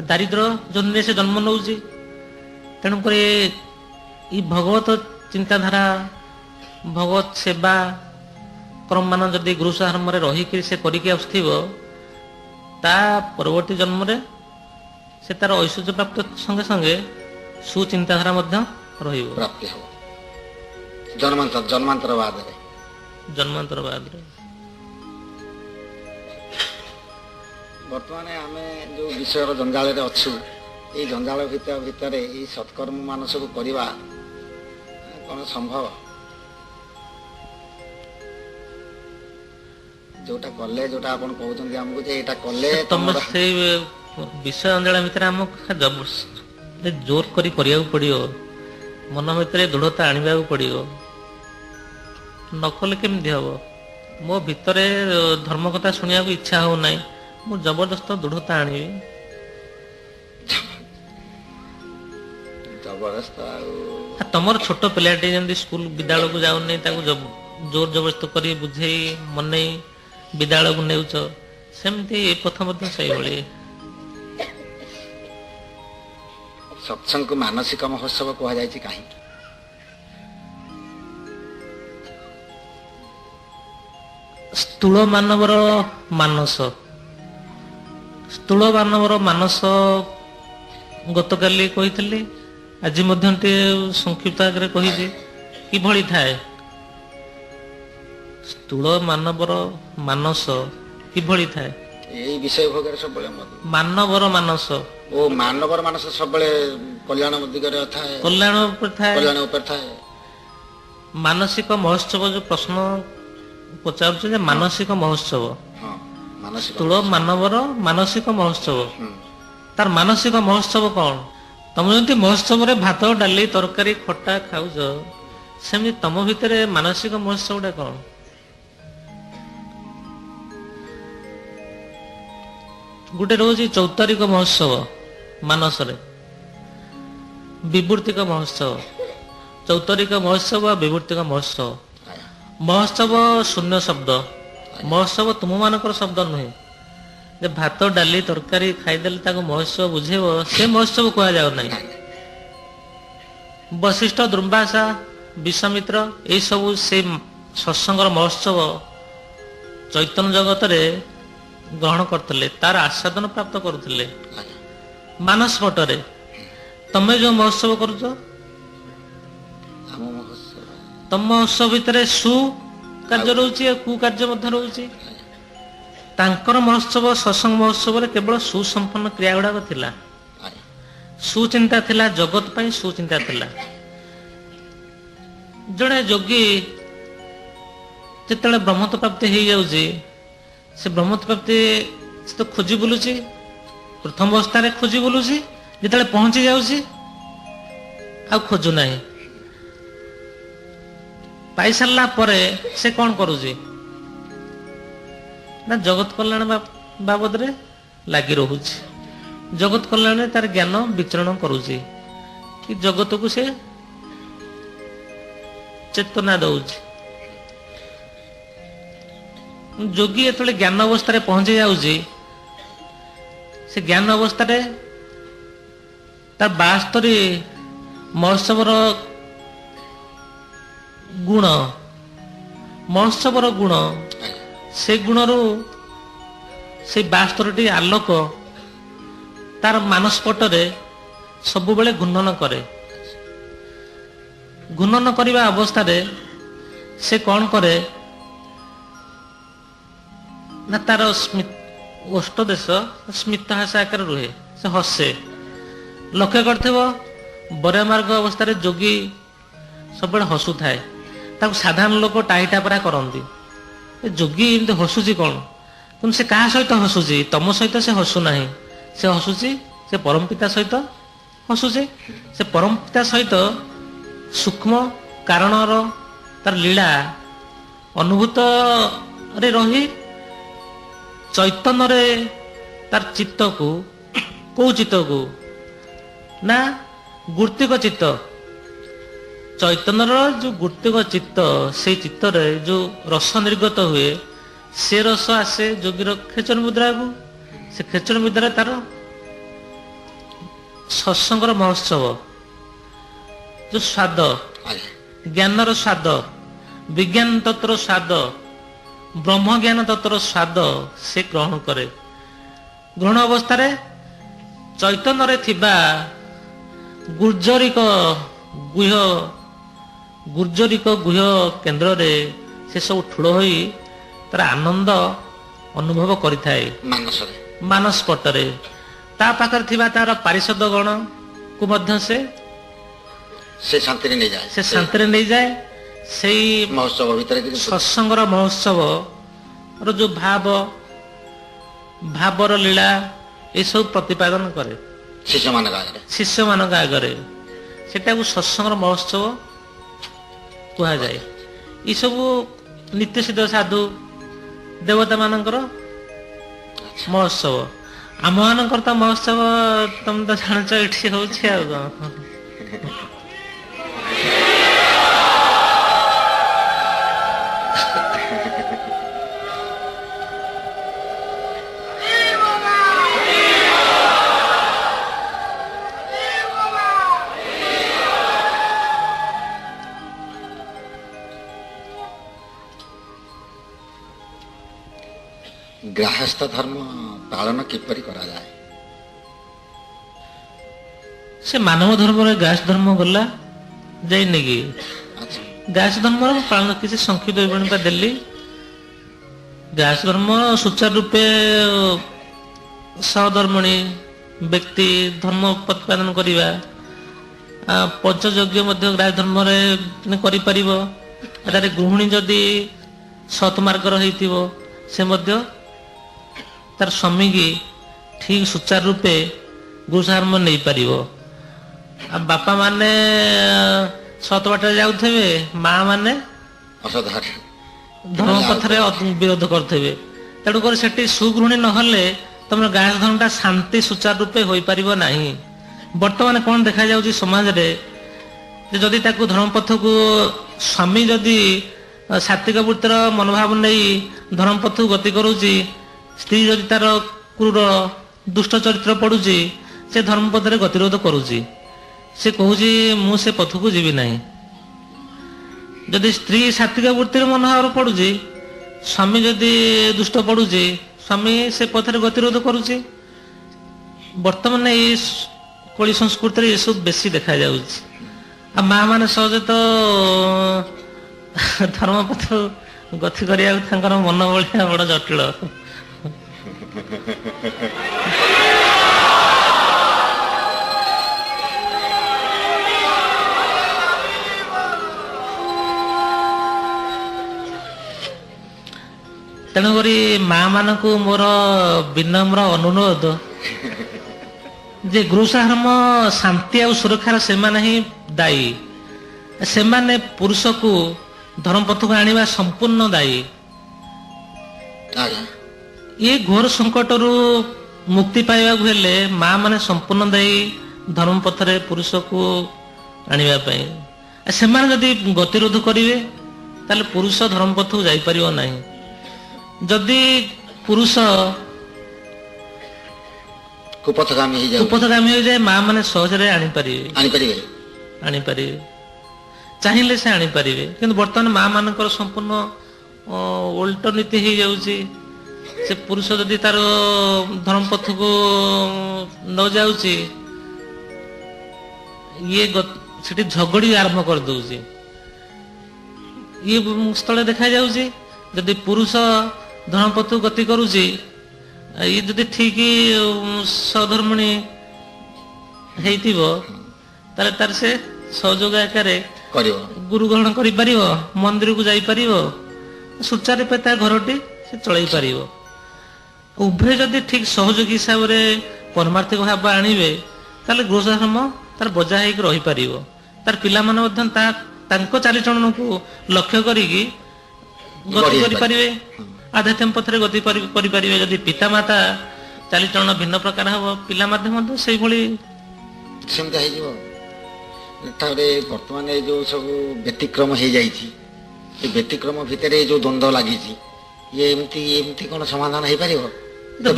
ଦାରିଦ୍ର ଜନ୍ମରେ ସେ ଜନ୍ମ ନେଉଛି। ତେଣୁକରି ଏଇ ଭଗବତ ଚିନ୍ତାଧାରା, ଭଗବତ ସେବା କର୍ମ ମାନ ଯଦି ଗୃହଧର୍ମରେ ରହିକି ସେ କରିକି ଆସୁଥିବ, ତା ପରବର୍ତ୍ତୀ ଜନ୍ମରେ ସେ ତାର ଐଶ୍ୱର୍ଯ୍ୟ ପ୍ରାପ୍ତ ସଙ୍ଗେ ସଙ୍ଗେ ସୁଚିନ୍ତାଧାରା ମଧ୍ୟ ରହିବ, ପ୍ରାପ୍ତି ହେବ ଜନ୍ମାନ୍ତର ବାଦରେ। ବର୍ତ୍ତମାନ ଆମେ ଯେଉଁ ବିଷୟର ଜଞ୍ଜାଳରେ ଅଛୁ, ଏଇ ଜଞ୍ଜାଳ ଭିତରେ ଏଇ ସତ୍କର୍ମ ମାନ ସବୁ କରିବା କ'ଣ ସମ୍ଭବ? ଯୋଉଟା କଲେ, ଯୋଉଟା ଆପଣ କହୁଛନ୍ତି ଆମକୁ ଯେ ଏଇଟା କଲେ ତମେ ସେଇ ବିଷୟ ଅଞ୍ଜଳ ଭିତରେ ଆମକୁ ଜୋର କରି କରିବାକୁ ପଡିବ, ମନ ଭିତରେ ଦୃଢ଼ତା ଆଣିବାକୁ ପଡିବ। ନକଲେ କେମିତି ହବ? ମୋ ଭିତରେ ଧର୍ମ କଥା ଶୁଣିବାକୁ ଇଚ୍ଛା ହଉନାହିଁ, ମୁଁ ଜବରଦସ୍ତ ଦୃଢ଼ତା ଆଣିବି। ଜବରଦସ୍ତ ଆଉ ତମର ଛୋଟ ପିଲାଟି ଯେମିତି ସ୍କୁଲ ବିଦ୍ୟାଳୟକୁ ଯାଉନି, ତାକୁ ଜୋର ଜବରଦସ୍ତ କରି ବୁଝେଇ ମନେଇ ବିଦ୍ୟାଳୟକୁ ନେଉଛ, ସେମିତି ଏ ପଥ ମଧ୍ୟ ସେଇଭଳି। ସତ୍ସଙ୍ଗକୁ ମାନସିକ ମହୋତ୍ସବ କୁହାଯାଇଛି କାହିଁକି? ସ୍ଥୂଳ ମାନବର ମାନସ, ସ୍ଥୂଳ ମାନବର ମାନସ ଗତକାଲି କହିଥିଲି, ଆଜି ମଧ୍ୟ ଟିକେ ସଂକ୍ଷିପ୍ତ ଆଗରେ କହିଛି। କିଭଳି ଥାଏ ସ୍ଥୂଳ ମାନବର ମାନସ, କିଭଳି ଥାଏ? ଏଇ ବିଷୟ ଭୋଗରେ ସବୁବେଳେ ମାନବର ମାନସ, ଓ ମାନବର ମାନସ ସବୁବେଳେ କଲ୍ୟାଣ ଦିଗରେ ଥାଏ, କଲ୍ୟାଣ ଉପରେ ଥାଏ, କଲ୍ୟାଣ ଉପରେ ଥାଏ। ମାନସିକ ମହୋତ୍ସବ ଯୋଉ ପ୍ରଶ୍ନ ପଚାରୁଛ ଯେ ମାନସିକ ମହୋତ୍ସବ, ସ୍ଥୂଳ ମାନବର ମାନସିକ ମହୋତ୍ସବ, ତାର ମାନସିକ ମହୋତ୍ସବ କଣ? ତମେ ଯେମିତି ମହୋତ୍ସବରେ ଭାତ ଡାଲି ତରକାରୀ ଖଟା ଖାଉଛ, ସେମିତି ତମ ଭିତରେ ମାନସିକ ମହୋତ୍ସବଟା କଣ? ଗୋଟେ ରହୁଛି ଚୌତାରିକ ମହୋତ୍ସବ ମାନସରେ, ବିବୃତିକ ମହୋତ୍ସବ। ଚୌତାରିକ ମହୋତ୍ସବ, ବିବୃତିକ ମହୋତ୍ସବ। ମହୋତ୍ସବ ଶୂନ୍ୟ ଶବ୍ଦ, ମହୋତ୍ସବ ତୁମମାନଙ୍କର ଶବ୍ଦ ନୁହେଁ। ଯେ ଭାତ ଡାଲି ତରକାରୀ ଖାଇଦେଲେ ତାକୁ ମହୋତ୍ସବ ବୁଝେଇବ, ସେ ମହୋତ୍ସବ କୁହାଯାଉ ନାହିଁ। ବଶିଷ୍ଠ, ଦୁର୍ବାସା, ବିଶ୍ୱାମିତ୍ର ଏଇସବୁ ସେ ସତ୍ସଙ୍ଗର ମହୋତ୍ସବ ଚୈତନ୍ୟ ଜଗତରେ ଗ୍ରହଣ କରୁଥିଲେ, ତାର ଆସ୍ୱାଦନ ପ୍ରାପ୍ତ କରୁଥିଲେ ଆଜ୍ଞା ମାନସ ପଟରେ। ତମେ ଯୋଉ ମହୋତ୍ସବ କରୁଛ, ଆମ ମହୋତ୍ସବ ତମ ମହୋତ୍ସବ ଭିତରେ ସୁ କାର୍ଯ୍ୟ ରହୁଛି ଆଉ କୁ କାର୍ଯ୍ୟ ମଧ୍ୟ ରହୁଛି। ତାଙ୍କର ମହୋତ୍ସବ ସତ୍ସଙ୍ଗ ମହୋତ୍ସବରେ କେବଳ ସୁସମ୍ପନ୍ନ କ୍ରିୟା ଗୁଡାକ ଥିଲା। ଆଜ୍ଞା ସୁଚିନ୍ତା ଥିଲା, ଜଗତ ପାଇଁ ସୁଚିନ୍ତା ଥିଲା। ଜଣେ ଯୋଗୀ ଯେତେବେଳେ ବ୍ରହ୍ମତ୍ୱ ପ୍ରାପ୍ତି ହେଇଯାଉଛି, ସେ ବ୍ରହ୍ମତ୍ୱ ପ୍ରାପ୍ତି ସେ ତ ଖୋଜି ବୁଲୁଛି, ପ୍ରଥମ ଅବସ୍ଥାରେ ଖୋଜି ବୁଲୁଛି, ଯେତେବେଳେ ପହଞ୍ଚି ଯାଉଛି ଆଉ ଖୋଜୁ ନାହିଁ। ପାଇସାରିଲା ପରେ ସେ କଣ କରୁଛି ନା ଜଗତ କଲ୍ୟାଣ ବାବଦରେ ଲାଗି ରହୁଛି। ଜଗତ କଲ୍ୟାଣରେ ତାର ଜ୍ଞାନ ବିଚରଣ କରୁଛି, କି ଜଗତକୁ ସେ ଚେତନା ଦଉଛି। ଯୋଗୀ ଯେତେବେଳେ ଜ୍ଞାନ ଅବସ୍ଥାରେ ପହଞ୍ଚି ଯାଉଛି, ସେ ଜ୍ଞାନ ଅବସ୍ଥାରେ ତାର 72 ମହୋତ୍ସବର ଗୁଣ, ମହୋତ୍ସବର ଗୁଣ, ସେ ଗୁଣରୁ ସେଇ 72ଟି ଆଲୋକ ତାର ମାନସ ପଟରେ ସବୁବେଳେ ଘୂର୍ଣ୍ଣନ କରେ। ଘୂର୍ଣ୍ଣନ କରିବା ଅବସ୍ଥାରେ ସେ କଣ କରେ ନା ତାର ଓଷ୍ଠ ଦେଶ ସ୍ମିତ ହାସ ଆକାରରେ ରୁହେ, ସେ ହସେ। ଲକ୍ଷ୍ୟ କରିଥିବ ବର ମାର୍ଗ ଅବସ୍ଥାରେ ଯୋଗୀ ସବୁବେଳେ ହସୁଥାଏ। ତାକୁ ସାଧାରଣ ଲୋକ ଟାହିଟା ପରା କରନ୍ତି, ଏ ଯୋଗୀ ଏମିତି ହସୁଛି କଣ? କିନ୍ତୁ ସେ କାହା ସହିତ ହସୁଛି? ତମ ସହିତ ସେ ହସୁ ନାହିଁ, ସେ ହସୁଛି ସେ ପରମପିତା ସହିତ ହସୁଛି। ସେ ପରମପିତା ସହିତ ସୂକ୍ଷ୍ମ କାରଣର ତାର ଲୀଳା ଅନୁଭୂତରେ ରହି ଚୈତନ୍ୟରେ ତାର ଚିତ୍ତକୁ, କୋଉ ଚିତ୍ତକୁ ନା ଗୁର୍ତ୍ତିକ ଚିତ୍ତ, ଚୈତନ୍ୟର ଯୋଉ ଗୁର୍ତ୍ତିକ ଚିତ୍ତ, ସେଇ ଚିତ୍ତରେ ଯୋଉ ରସ ନିର୍ଗତ ହୁଏ, ସେ ରସ ଆସେ ଯୋଗୀର ଖେଚନ ମୁଦ୍ରାକୁ। ସେ ଖେଚନ ମୁଦ୍ରା ତାର ସତ୍ସଙ୍ଗର ମହୋତ୍ସବ, ଯୋଉ ସ୍ୱାଦ, ଜ୍ଞାନର ସ୍ୱାଦ, ବିଜ୍ଞାନ ତତ୍ତ୍ୱର ସ୍ୱାଦ, ବ୍ରହ୍ମଜ୍ଞାନ ତତ୍ତ୍ୱର ସ୍ୱାଦ ସେ ଗ୍ରହଣ କରେ। ଗ୍ରହଣ ଅବସ୍ଥାରେ ଚୈତନ୍ୟରେ ଥିବା ଗୁର୍ଜରିକ ଗୁହ୍ୟ କେନ୍ଦ୍ରରେ ସେ ସବୁ ଠୁଳ ହୋଇ ତାର ଆନନ୍ଦ ଅନୁଭବ କରିଥାଏ ମାନସ ପଟରେ। ତା ପାଖରେ ଥିବା ତାର ପାରିଷଦ ଗଣକୁ ମଧ୍ୟ ସେ ଶାନ୍ତିରେ ନେଇଯାଏ। ସେଇ ମହୋତ୍ସବ ଭିତରେ ସତ୍ସଙ୍ଗର ମହୋତ୍ସବର ଯୋଉ ଭାବର ଲୀଳା ଏସବୁ ପ୍ରତିପାଦନ କରେ ଶିଷ୍ୟମାନଙ୍କ ଆଗରେ। ସେଟାକୁ ସତ୍ସଙ୍ଗର ମହୋତ୍ସବ କୁହାଯାଏ। ଏସବୁ ନିତ୍ୟ ସିଦ୍ଧ ସାଧୁ ଦେବତା ମାନଙ୍କର ମହୋତ୍ସବ। ଆମମାନଙ୍କର ତ ମହୋତ୍ସବ ତମେ ତ ଜାଣିଛ ଏଠି ହଉଛି ଆଉ କଣ। ଗ୍ରାହସ୍ଥ ଧର୍ମ ପାଳନ କିପରି କରାଯାଏ? ସେ ମାନବ ଧର୍ମରେ ଗ୍ରାହସ୍ଥ ଧର୍ମ ଗଲା ଯାଇନି କି? ଗ୍ରାହସ୍ଥ ଧର୍ମର ପାଳନ କିଛି ସଂକ୍ଷିପ୍ତ ବିବରଣୀ ଦେଲି। ଗ୍ରାହସ୍ଥ ଧର୍ମ ସୁଚାରୁ ରୂପେ ସହଧର୍ମଣୀ ବ୍ୟକ୍ତି ଧର୍ମ ପ୍ରତିପାଦନ କରିବା, ପଞ୍ଚଯଜ୍ଞ ମଧ୍ୟ ଗ୍ରାହସ୍ଥ ଧର୍ମରେ କରିପାରିବ। ଏଠାରେ ଗୃହିଣୀ ଯଦି ସତ୍ ମାର୍ଗର ହେଇଥିବ, ସେ ମଧ୍ୟ ତାର ସ୍ୱାମୀକି ଠିକ ସୁଚାରୁ ରୂପେ ଗୃହଧର୍ମ ନେଇପାରିବ। ଆଉ ବାପା ମାନେ ସତ ବାଟରେ ଯାଉଥିବେ, ମା ମାନେ ଧର୍ମ ପଥରେ ବିରୋଧ କରୁଥିବେ। ତେଣୁକରି ସେଠି ସୁଗୃହିଣୀ ନହେଲେ ତମର ଗାଁ ଧର୍ମଟା ଶାନ୍ତି ସୁଚାରୁ ରୂପେ ହୋଇପାରିବ ନାହିଁ। ବର୍ତ୍ତମାନ କଣ ଦେଖାଯାଉଛି ସମାଜରେ, ଯେ ଯଦି ତାକୁ ଧର୍ମପଥକୁ ସ୍ୱାମୀ ଯଦି ସାତ୍ଵିକ ବୃତ୍ତିର ମନୋଭାବ ନେଇ ଧର୍ମପଥକୁ ଗତି କରୁଛି, ସ୍ତ୍ରୀ ଯଦି ତାର କ୍ରୂର ଦୁଷ୍ଟ ଚରିତ୍ର ପଡୁଛି, ସେ ଧର୍ମପଥରେ ଗତିରୋଧ କରୁଛି। ସେ କହୁଛି ମୁଁ ସେ ପଥକୁ ଯିବି ନାହିଁ। ଯଦି ସ୍ତ୍ରୀ ସାତ୍ଵିକ ବୃତ୍ତିର ମନୋଭାବ ପଡୁଛି, ସ୍ୱାମୀ ଯଦି ଦୁଷ୍ଟ ପଡୁଛି, ସ୍ୱାମୀ ସେ ପଥରେ ଗତିରୋଧ କରୁଛି। ବର୍ତ୍ତମାନ ଏଇ କଳି ସଂସ୍କୃତିରେ ଏସବୁ ବେଶୀ ଦେଖାଯାଉଛି। ଆଉ ମା ମାନେ ସହଜେ ତ ଧର୍ମପଥ ଗତି କରିବାକୁ ତାଙ୍କର ମନ ଭଳିଆ ବଡ଼ ଜଟିଳ। ତେଣୁକରି ମା ମାନଙ୍କୁ ମୋର ବିନମ୍ର ଅନୁରୋଧ ଯେ ଗୃହସ୍ଥାଶ୍ରମ ଶାନ୍ତି ଆଉ ସୁରକ୍ଷାର ସେମାନେ ହିଁ ଦାୟୀ। ସେମାନେ ପୁରୁଷକୁ ଧର୍ମପଥକୁ ଆଣିବା ସମ୍ପୂର୍ଣ୍ଣ ଦାୟୀ। ଏ ଘୋର ସଂକଟରୁ ମୁକ୍ତି ପାଇବାକୁ ହେଲେ ମା ମାନେ ସମ୍ପୂର୍ଣ୍ଣ ଦାୟୀ ଧର୍ମପଥରେ ପୁରୁଷକୁ ଆଣିବା ପାଇଁ। ସେମାନେ ଯଦି ଗତିରୋଧ କରିବେ ତାହେଲେ ପୁରୁଷ ଧର୍ମପଥକୁ ଯାଇପାରିବ ନାହିଁ। ଯଦି ପୁରୁଷ କୁପଥଗାମୀ ହେଇଯାଏ ମା ମାନେ ସହଜରେ ଆଣିପାରିବେ ଚାହିଁଲେ ସେ ଆଣିପାରିବେ। କିନ୍ତୁ ବର୍ତ୍ତମାନ ମା ମାନଙ୍କର ସମ୍ପୂର୍ଣ୍ଣ ଓଲଟ ନୀତି ହେଇଯାଉଛି। ସେ ପୁରୁଷ ଯଦି ତାର ଧର୍ମପଥକୁ ନ ଯାଉଛି ଇଏ ସେଠି ଝଗଡ଼ି ଆରମ୍ଭ କରିଦଉଛି। ଇଏ ସ୍ଥଳେ ଦେଖାଯାଉଛି ଯଦି ପୁରୁଷ ଧର୍ମପଥକୁ ଗତି କରୁଛି, ଇଏ ଯଦି ଠିକ ସଧର୍ମିଣୀ ହେଇଥିବ ତାହେଲେ ତାର ସେ ସହଯୋଗ ଆକାରରେ ଗୁରୁ ଗ୍ରହଣ କରିପାରିବ, ମନ୍ଦିରକୁ ଯାଇପାରିବ, ସୁଚାରୁରୂପେ ତା ଘରଟି ସେ ଚଳେଇ ପାରିବ। ଉଭୟ ଯଦି ଠିକ ସହଯୋଗୀ ହିସାବରେ ପରମାର୍ଥିକ ଭାବ ଆଣିବେ ତାହେଲେ ଗୃହସ୍ଥାଶ୍ରମ ତାର ବଜା ହେଇକି ରହିପାରିବ। ତାର ପିଲାମାନେ ମଧ୍ୟ ତାଙ୍କ ଚାଲିଚଳନକୁ ଲକ୍ଷ୍ୟ କରିକି ଗତି କରିପାରିବେ, ଆଧ୍ୟାତ୍ମିକ ପଥରେ ଗତି କରିପାରିବେ। ଯଦି ପିତାମାତା ଚାଲିଚଳନ ଭିନ୍ନ ପ୍ରକାର ହବ ପିଲା ମଧ୍ୟ ସେଇଭଳି ସେମିତି ହେଇଯିବ। ତାପରେ ବର୍ତ୍ତମାନ ଏ ଯୋଉ ସବୁ ବ୍ୟତିକ୍ରମ ହେଇଯାଇଛି, ଏ ବ୍ୟତିକ୍ରମ ଭିତରେ ଯୋଉ ଦ୍ୱନ୍ଦ୍ୱ ଲାଗିଛି ଇଏ ଏମିତି କଣ ସମାଧାନ ହେଇପାରିବ?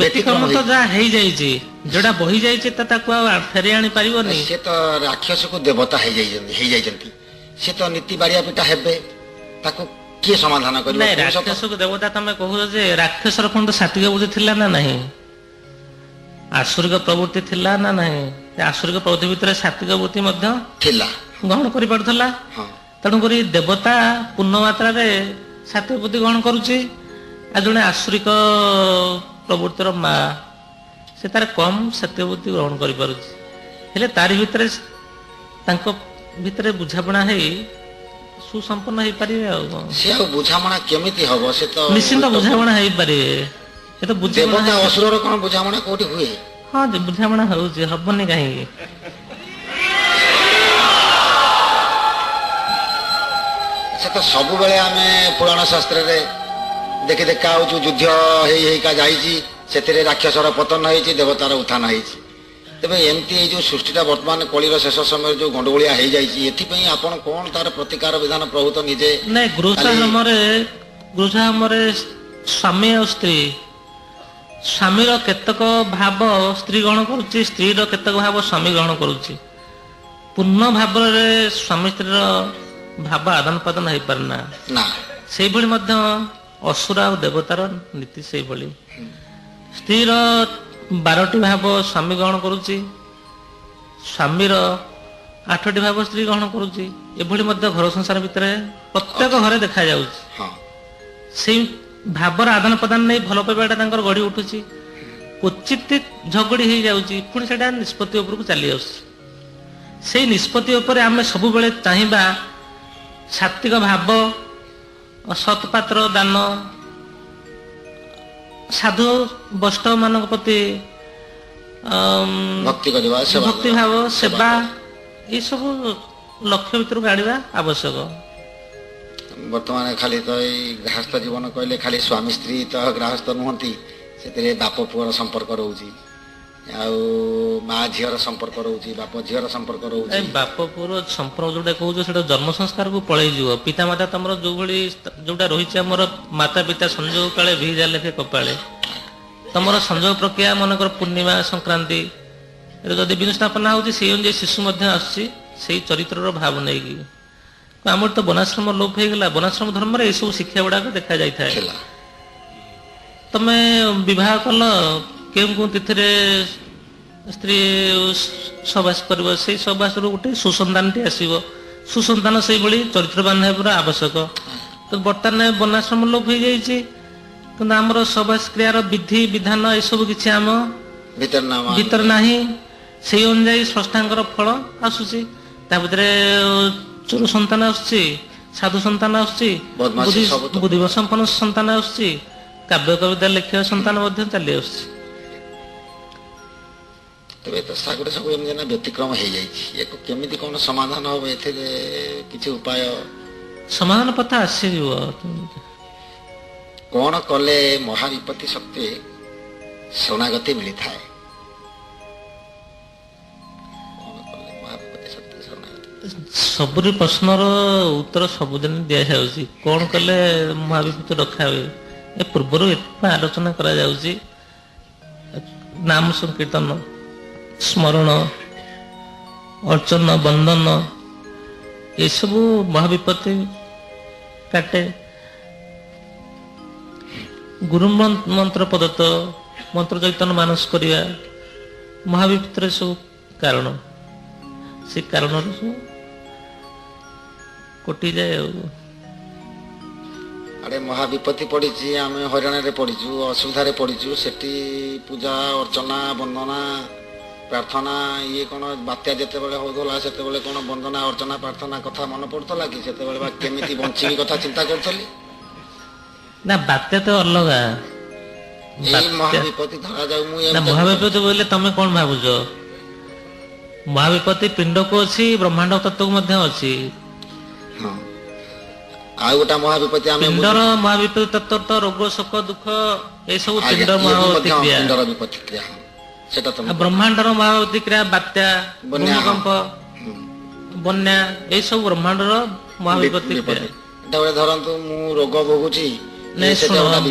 ବ୍ୟତିକ୍ରମ ତ ଯାହା ହେଇଯାଇଛି, ଯୋଉଟା ବହି ଯାଇଛି ତାକୁ ଆଉ ଫେରେଇ ଆଣି ପାରିବନି। ସେ ତ ରାକ୍ଷସକୁ ଦେବତା ହେଇଯାଇଛନ୍ତି, ସେ ତ ନୀତି ବାଡ଼ିଆ ପିଟା ହେବେ, ତାକୁ କିଏ ସମାଧାନ କରିବ? ନାଇଁ, ରାକ୍ଷସକୁ ଦେବତା ତମେ କହୁଛ ଯେ ରାକ୍ଷସର କଣ ସାତ୍ଵିକ ବୁଦ୍ଧି ଥିଲା ନା ନାହିଁ? ଆସୁରିକ ପ୍ରବୃତ୍ତି ଥିଲା ନା ନାହିଁ? ଆସୁରିକ ପ୍ରବୃତ୍ତି ଭିତରେ ସାତ୍ଵିକ ବୁଦ୍ଧି ମଧ୍ୟ ଥିଲା, ଗ୍ରହଣ କରିପାରୁଥିଲା। ତେଣୁକରି ଦେବତା ପୂର୍ଣ୍ଣ ମାତ୍ରାରେ ସାତ୍ଵିକ ବୁଦ୍ଧି ଗ୍ରହଣ କରୁଛି, ଆଉ ଜଣେ ଆସୁରିକ ପ୍ରବୃତ୍ତିର ମା ସେ ତାର କମ ସାତ୍ଵିକ ବୁଦ୍ଧି ଗ୍ରହଣ କରିପାରୁଛି। ହେଲେ ତାରି ଭିତରେ ତାଙ୍କ ଭିତରେ ବୁଝାପଣା ହେଇ ସୁସମ୍ପନ୍ନ ହେଇପାରିବେ। ଆଉ ସେ ଆଉ ବୁଝାମଣା କେମିତି ହବ? ସେ ତ ନିଶ୍ଚିନ୍ତ ବୁଝାମଣା ହେଇପାରିବେ। ଏ ତ ଦେବତା ଅସୁରର କଣ ବୁଝାମଣା କୋଉଠି ହୁଏ? ହଁ, ବୁଝାମଣା ହଉଛି, ହବନି କାହିଁକି? ସେ ତ ସବୁବେଳେ ଆମେ ପୁରାଣ ଶାସ୍ତ୍ରରେ ଦେଖା ହଉଛୁ, ଯୁଦ୍ଧ ହେଇକା ଯାଇଛି, ସେଥିରେ ରାକ୍ଷସର ପତନ ହେଇଛି, ଦେବତାର ଉତ୍ଥାନ ହେଇଛି। ତେବେ ଏମିତି ଏଇ ଯୋଉ ସୃଷ୍ଟିଟା ବର୍ତ୍ତମାନ କଳିର ଶେଷ ସମୟରେ ଯୋଉ ଗଣ୍ଡଗୋଳିଆ ହେଇଯାଇଛି, ଏଥିପାଇଁ ଆପଣ କଣ ତାର ପ୍ରତିକାର ବିଧାନ ପ୍ରଭୁତ ନିଜେ? ନାଇଁ, ଗୃହସ୍ଥାଶ୍ରମରେ ସ୍ୱାମୀ ଆଉ ସ୍ତ୍ରୀ, ସ୍ୱାମୀର କେତେକ ଭାବ ସ୍ତ୍ରୀ ଗ୍ରହଣ କରୁଛି, ସ୍ତ୍ରୀର କେତେକ ଭାବ ସ୍ୱାମୀ ଗ୍ରହଣ କରୁଛି। ପୂର୍ଣ୍ଣ ଭାବରେ ସ୍ୱାମୀ ସ୍ତ୍ରୀର ଭାବ ଆଦାନ ପ୍ରଦାନ ହେଇପାରେ ନା। ସେଇଭଳି ମଧ୍ୟ ଅସୁର ଆଉ ଦେବତାର ନୀତି ସେଇଭଳି। ସ୍ତ୍ରୀର 12ଟି ଭାବ ସ୍ୱାମୀ ଗ୍ରହଣ କରୁଛି, ସ୍ୱାମୀର 8ଟି ଭାବ ସ୍ତ୍ରୀ ଗ୍ରହଣ କରୁଛି। ଏଭଳି ମଧ୍ୟ ଘର ସଂସାର ଭିତରେ ପ୍ରତ୍ୟେକ ଘରେ ଦେଖାଯାଉଛି। ସେଇ ଭାବର ଆଦାନ ପ୍ରଦାନ ନେଇ ଭଲ ପାଇବାଟା ତାଙ୍କର ଗଢି ଉଠୁଛି। କ୍ୱଚିତ ଝଗଡ଼ି ହେଇଯାଉଛି, ପୁଣି ସେଟା ନିଷ୍ପତ୍ତି ଉପରକୁ ଚାଲି ଆସୁଛି। ସେଇ ନିଷ୍ପତ୍ତି ଉପରେ ଆମେ ସବୁବେଳେ ଚାହିଁବା ସାତ୍ଵିକ ଭାବ, ସତ୍ପାତ୍ର ଦାନ, ସାଧୁ ବୈଷ୍ଣବ ମାନଙ୍କ ପ୍ରତି ଭକ୍ତି ଭାବ, ସେବା, ଏସବୁ ଲକ୍ଷ୍ୟ ଭିତରକୁ ଆଣିବା ଆବଶ୍ୟକ। ବର୍ତ୍ତମାନ ଖାଲି ତ ଏଇ ଗୃହସ୍ଥ ଜୀବନ କହିଲେ ଖାଲି ସ୍ୱାମୀ ସ୍ତ୍ରୀ ତ ଗୃହସ୍ଥ ନୁହନ୍ତି, ସେଥିରେ ବାପ ପୁଅର ସମ୍ପର୍କ ରହୁଛି, ଆଉ ମା ଝିଅର ସମ୍ପର୍କ ରହୁଛି, ବାପ ଝିଅର ସମ୍ପର୍କ ରହୁଛି। ବାପ ପୁଅର ସମ୍ପର୍କ ଯୋଉଟା କହୁଛ ସେଟା ଜନ୍ମ ସଂସ୍କାରକୁ ପଳେଇଯିବ। ପିତାମାତା ତମର ଯୋଉଭଳି ଯୋଉଟା ରହିଛି ଆମର ମାତା ପିତା ସଂଯୋଗ କାଳେ ଭିଜା ଲେଖେ କପାଳେ, ତମର ସଂଯୋଗ ପ୍ରକ୍ରିୟା ମନେକର ପୂର୍ଣ୍ଣିମା ସଂକ୍ରାନ୍ତି ଯଦି ବିନ୍ଦୁ ସ୍ଥାପନା ହଉଛି, ସେଇ ଅନୁଯାୟୀ ଶିଶୁ ମଧ୍ୟ ଆସୁଛି ସେଇ ଚରିତ୍ରର ଭାବ ନେଇକି। ଆମର ତ ବନାଶ୍ରମ ଲୋପ ହେଇଗଲା, ବନାଶ୍ରମ ଧର୍ମରେ ଏଇସବୁ ଶିକ୍ଷା ଗୁଡାକ ଦେଖାଯାଇଥାଏ। ତମେ ବିବାହ କଲ କେଉଁ କେଉଁ ତିଥିରେ ସ୍ତ୍ରୀ ସବାସ କରିବ, ସେଇ ସବାସରୁ ଗୋଟେ ସୁସନ୍ତାନଟି ଆସିବ। ସୁସନ୍ତାନ ସେଇଭଳି ଚରିତ୍ରବାନ ହେବାର ଆବଶ୍ୟକ। ତ ବର୍ତ୍ତମାନ ବର୍ଣ୍ଣାଶ୍ରମ ଲୋପ ହେଇଯାଇଛି, କିନ୍ତୁ ଆମର ସବାସ କ୍ରିୟାର ବିଧି ବିଧାନ ଏସବୁ କିଛି ଆମ ଭିତରେ ନାହିଁ। ସେଇ ଅନୁଯାୟୀ ସ୍ରଷ୍ଟାଙ୍କର ଫଳ ଆସୁଛି। ତା ଭିତରେ ଚୋର ସନ୍ତାନ ଆସୁଛି, ସାଧୁ ସନ୍ତାନ ଆସୁଛି, ବୁଦ୍ଧିବ ସମ୍ପନ୍ନ ସନ୍ତାନ ଆସୁଛି, କାବ୍ୟ କବିତା ଲେଖିବା ସନ୍ତାନ ମଧ୍ୟ ଚାଲି ଆସୁଛି। ତେବେ ତ ସେଗୁଡ଼ା ସବୁ ଏମିତି ନା ବ୍ୟତିକ୍ରମ ହେଇଯାଇଛି, ୟାକୁ କେମିତି କ'ଣ ସମାଧାନ ହେବ? ଏଥିରେ କିଛି ଉପାୟ ସମାଧାନ ପଥ ଆସିଯିବ। କ'ଣ କଲେ ମହାବିପତ୍ତି ସତ୍ତ୍ୱେ ଶରଣାଗତି ମିଳିଥାଏ? ସବୁରି ପ୍ରଶ୍ନର ଉତ୍ତର ସବୁଦିନ ଦିଆଯାଉଛି। କ'ଣ କଲେ ମହାବିପତ୍ତି ରକ୍ଷା ହୁଏ? ଏ ପୂର୍ବରୁ ଏତେ ଆଲୋଚନା କରାଯାଉଛି। ନାମ ସଂକୀର୍ତ୍ତନ, ସ୍ମରଣ, ଅର୍ଚ୍ଚନ, ବନ୍ଦନ ଏସବୁ ମହାବିପତ୍ତି କାଟେ। ଗୁରୁ ମନ୍ତ୍ର ପ୍ରଦତ୍ତ ମନ୍ତ୍ର ଚୈତନ୍ୟ ମାନସ କରିବା ମହାବିପତ୍ତିର ସବୁ କାରଣ। ସେ କାରଣରୁ ସବୁ କଟିଯାଏ। ଆଉ ଆଡ଼େ ମହାବିପତ୍ତି ପଡ଼ିଛି, ଆମେ ହଇରାଣରେ ପଡ଼ିଛୁ, ଅସୁବିଧାରେ ପଡ଼ିଛୁ, ସେଠି ପୂଜା ଅର୍ଚ୍ଚନା ବନ୍ଦନା ପ୍ରାର୍ଥନା ଇଏ କ'ଣ ବାତ୍ୟା ଯେତେବେଳେ ହେଉଥିଲା ସେତେବେଳେ କ'ଣ ବନ୍ଦନା ଅର୍ଚ୍ଚନା ପ୍ରାର୍ଥନା କଥା ମନେ ପଡ଼ୁଥିଲା କି? ସେତେବେଳେ ବା କେମିତି ବଞ୍ଚିବି କଥା ଚିନ୍ତା କରୁଥିଲି। ନା ବାତ୍ୟା ତ ଅଲଗା। ଏଇ ମହାବିପତ୍ତି ଧରାଯାଉ ମହାବିପତ୍ତି ବୋଇଲେ ତମେ କ'ଣ ଭାବୁଛ? ମହାବିପତ୍ତି ପିଣ୍ଡକୁ ଅଛି, ବ୍ରହ୍ମାଣ୍ଡ ତତ୍ତ୍ୱକୁ ମଧ୍ୟ ଅଛି। ହଁ, ଆଉ ଗୋଟେ ମହାବିପତ୍ତି ଆମେ ପିଣ୍ଡର ମହାବିପତ୍ତି ତତ୍ତ୍ୱ ତ ରୋଗ ଶୋକ ଦୁଃଖ ଏସବୁ ପିଣ୍ଡର ମହାବିପତ୍ତି କ୍ରିୟା। ପିଣ୍ଡର ବିପତ୍ତି କ୍ରିୟା ସେଟା ତ। ବ୍ରହ୍ମାଣ୍ଡର ମହାବିପତ୍ତି କ୍ରିୟା ବାତ୍ୟା, ଭୂମିକମ୍ପ, ବନ୍ୟା ଏସବୁ ବ୍ରହ୍ମାଣ୍ଡର ମହାବିପତ୍ତି କ୍ରିୟା। ଏଟା ଗୋଟେ ଧରନ୍ତୁ ମୁଁ ରୋଗ ଭୋଗୁଛି,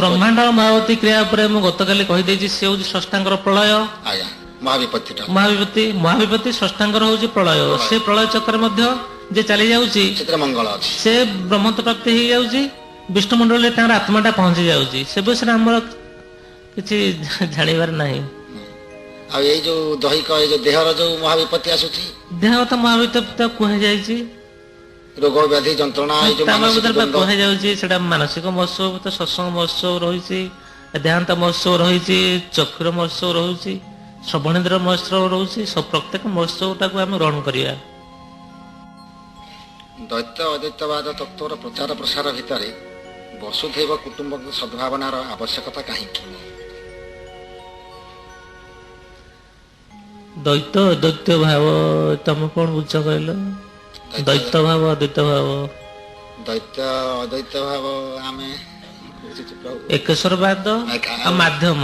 ବ୍ରହ୍ମାଣ୍ଡର ମହାବିପତ୍ତି କ୍ରିୟା ଉପରେ ମୁଁ ଗତକାଲି କହିଦେଇଛି। ସେ ହଉଛି ସ୍ରଷ୍ଟାଙ୍କର ପ୍ରଳୟ। ଆଜ୍ଞା, ମହାବିପତ୍ତିଟା ମହାବିପତ୍ତି ସ୍ରଷ୍ଟାଙ୍କର ହଉଛି ପ୍ରଳୟ। ସେ ପ୍ରଳୟ ଚକ୍ରରେ ମଧ୍ୟ ଯେ ଚାଲି ଯାଉଛି ସେଥିରେ ମଙ୍ଗଳ ଅଛି, ସେ ବ୍ରହ୍ମତ୍ୱ ପ୍ରାପ୍ତି ହେଇଯାଉଛି, ବିଷ୍ଣୁ ମଣ୍ଡଳରେ ତାଙ୍କର ଆତ୍ମାଟା ପହଞ୍ଚି ଯାଉଛି। ସେ ବିଷୟରେ ଆମର କିଛି ଜାଣିବାର ନାହିଁ। ଆଉ ଏଇ ଯୋଉ ଦୈହିକ ଏଇ ଯୋଉ ଦେହର ଯୋଉ ମହାବିପତ୍ତି ଆସୁଛି, ଦେହଗତ ମହାବିପତ୍ତି କୁହାଯାଇଛି। ରୋଗ ବ୍ୟାଧି ଯନ୍ତ୍ରଣା ଏଇ ଯୋଉ କୁହାଯାଉଛି, ସେଟା ମାନସିକ ମହୋତ୍ସବ, ସତ୍ସଙ୍ଗ ମହୋତ୍ସବ ରହିଛି, ଦେହାନ୍ତ ମହୋତ୍ସବ ରହିଛି, ଚକ୍ଷୁର ମହୋତ୍ସବ ରହୁଛି, ଶ୍ରବଣେନ୍ଦ୍ର ମହୋତ୍ସବ ରହୁଛି। ପ୍ରତ୍ୟେକ ମହୋତ୍ସବଟାକୁ ଆମେ ଗ୍ରହଣ କରିବା। ଦୈତ୍ୟ ଅଦୈତ୍ୟବାଦ ତତ୍ତ୍ୱର ପ୍ରଚାର ପ୍ରସାର ଭିତରେ ବସୁଧୈବ କୁଟୁମ୍ବକ ସଦ୍ଭାବନାର ଆବଶ୍ୟକତା କାହିଁକି? ଦ୍ୱୈତ ଅଦ୍ୱୈତ ଭାବ ତମେ କ'ଣ ବୁଝ କହିଲ? ଦ୍ୱୈତ ଭାବ ଅଦ୍ୱୈତ ଭାବ, ଦ୍ୱୈତ ଅଦ୍ୱୈତ ଭାବ ଆମେ ଏକେଶ୍ୱରବାଦ ଆଉ ମାଧ୍ୟମ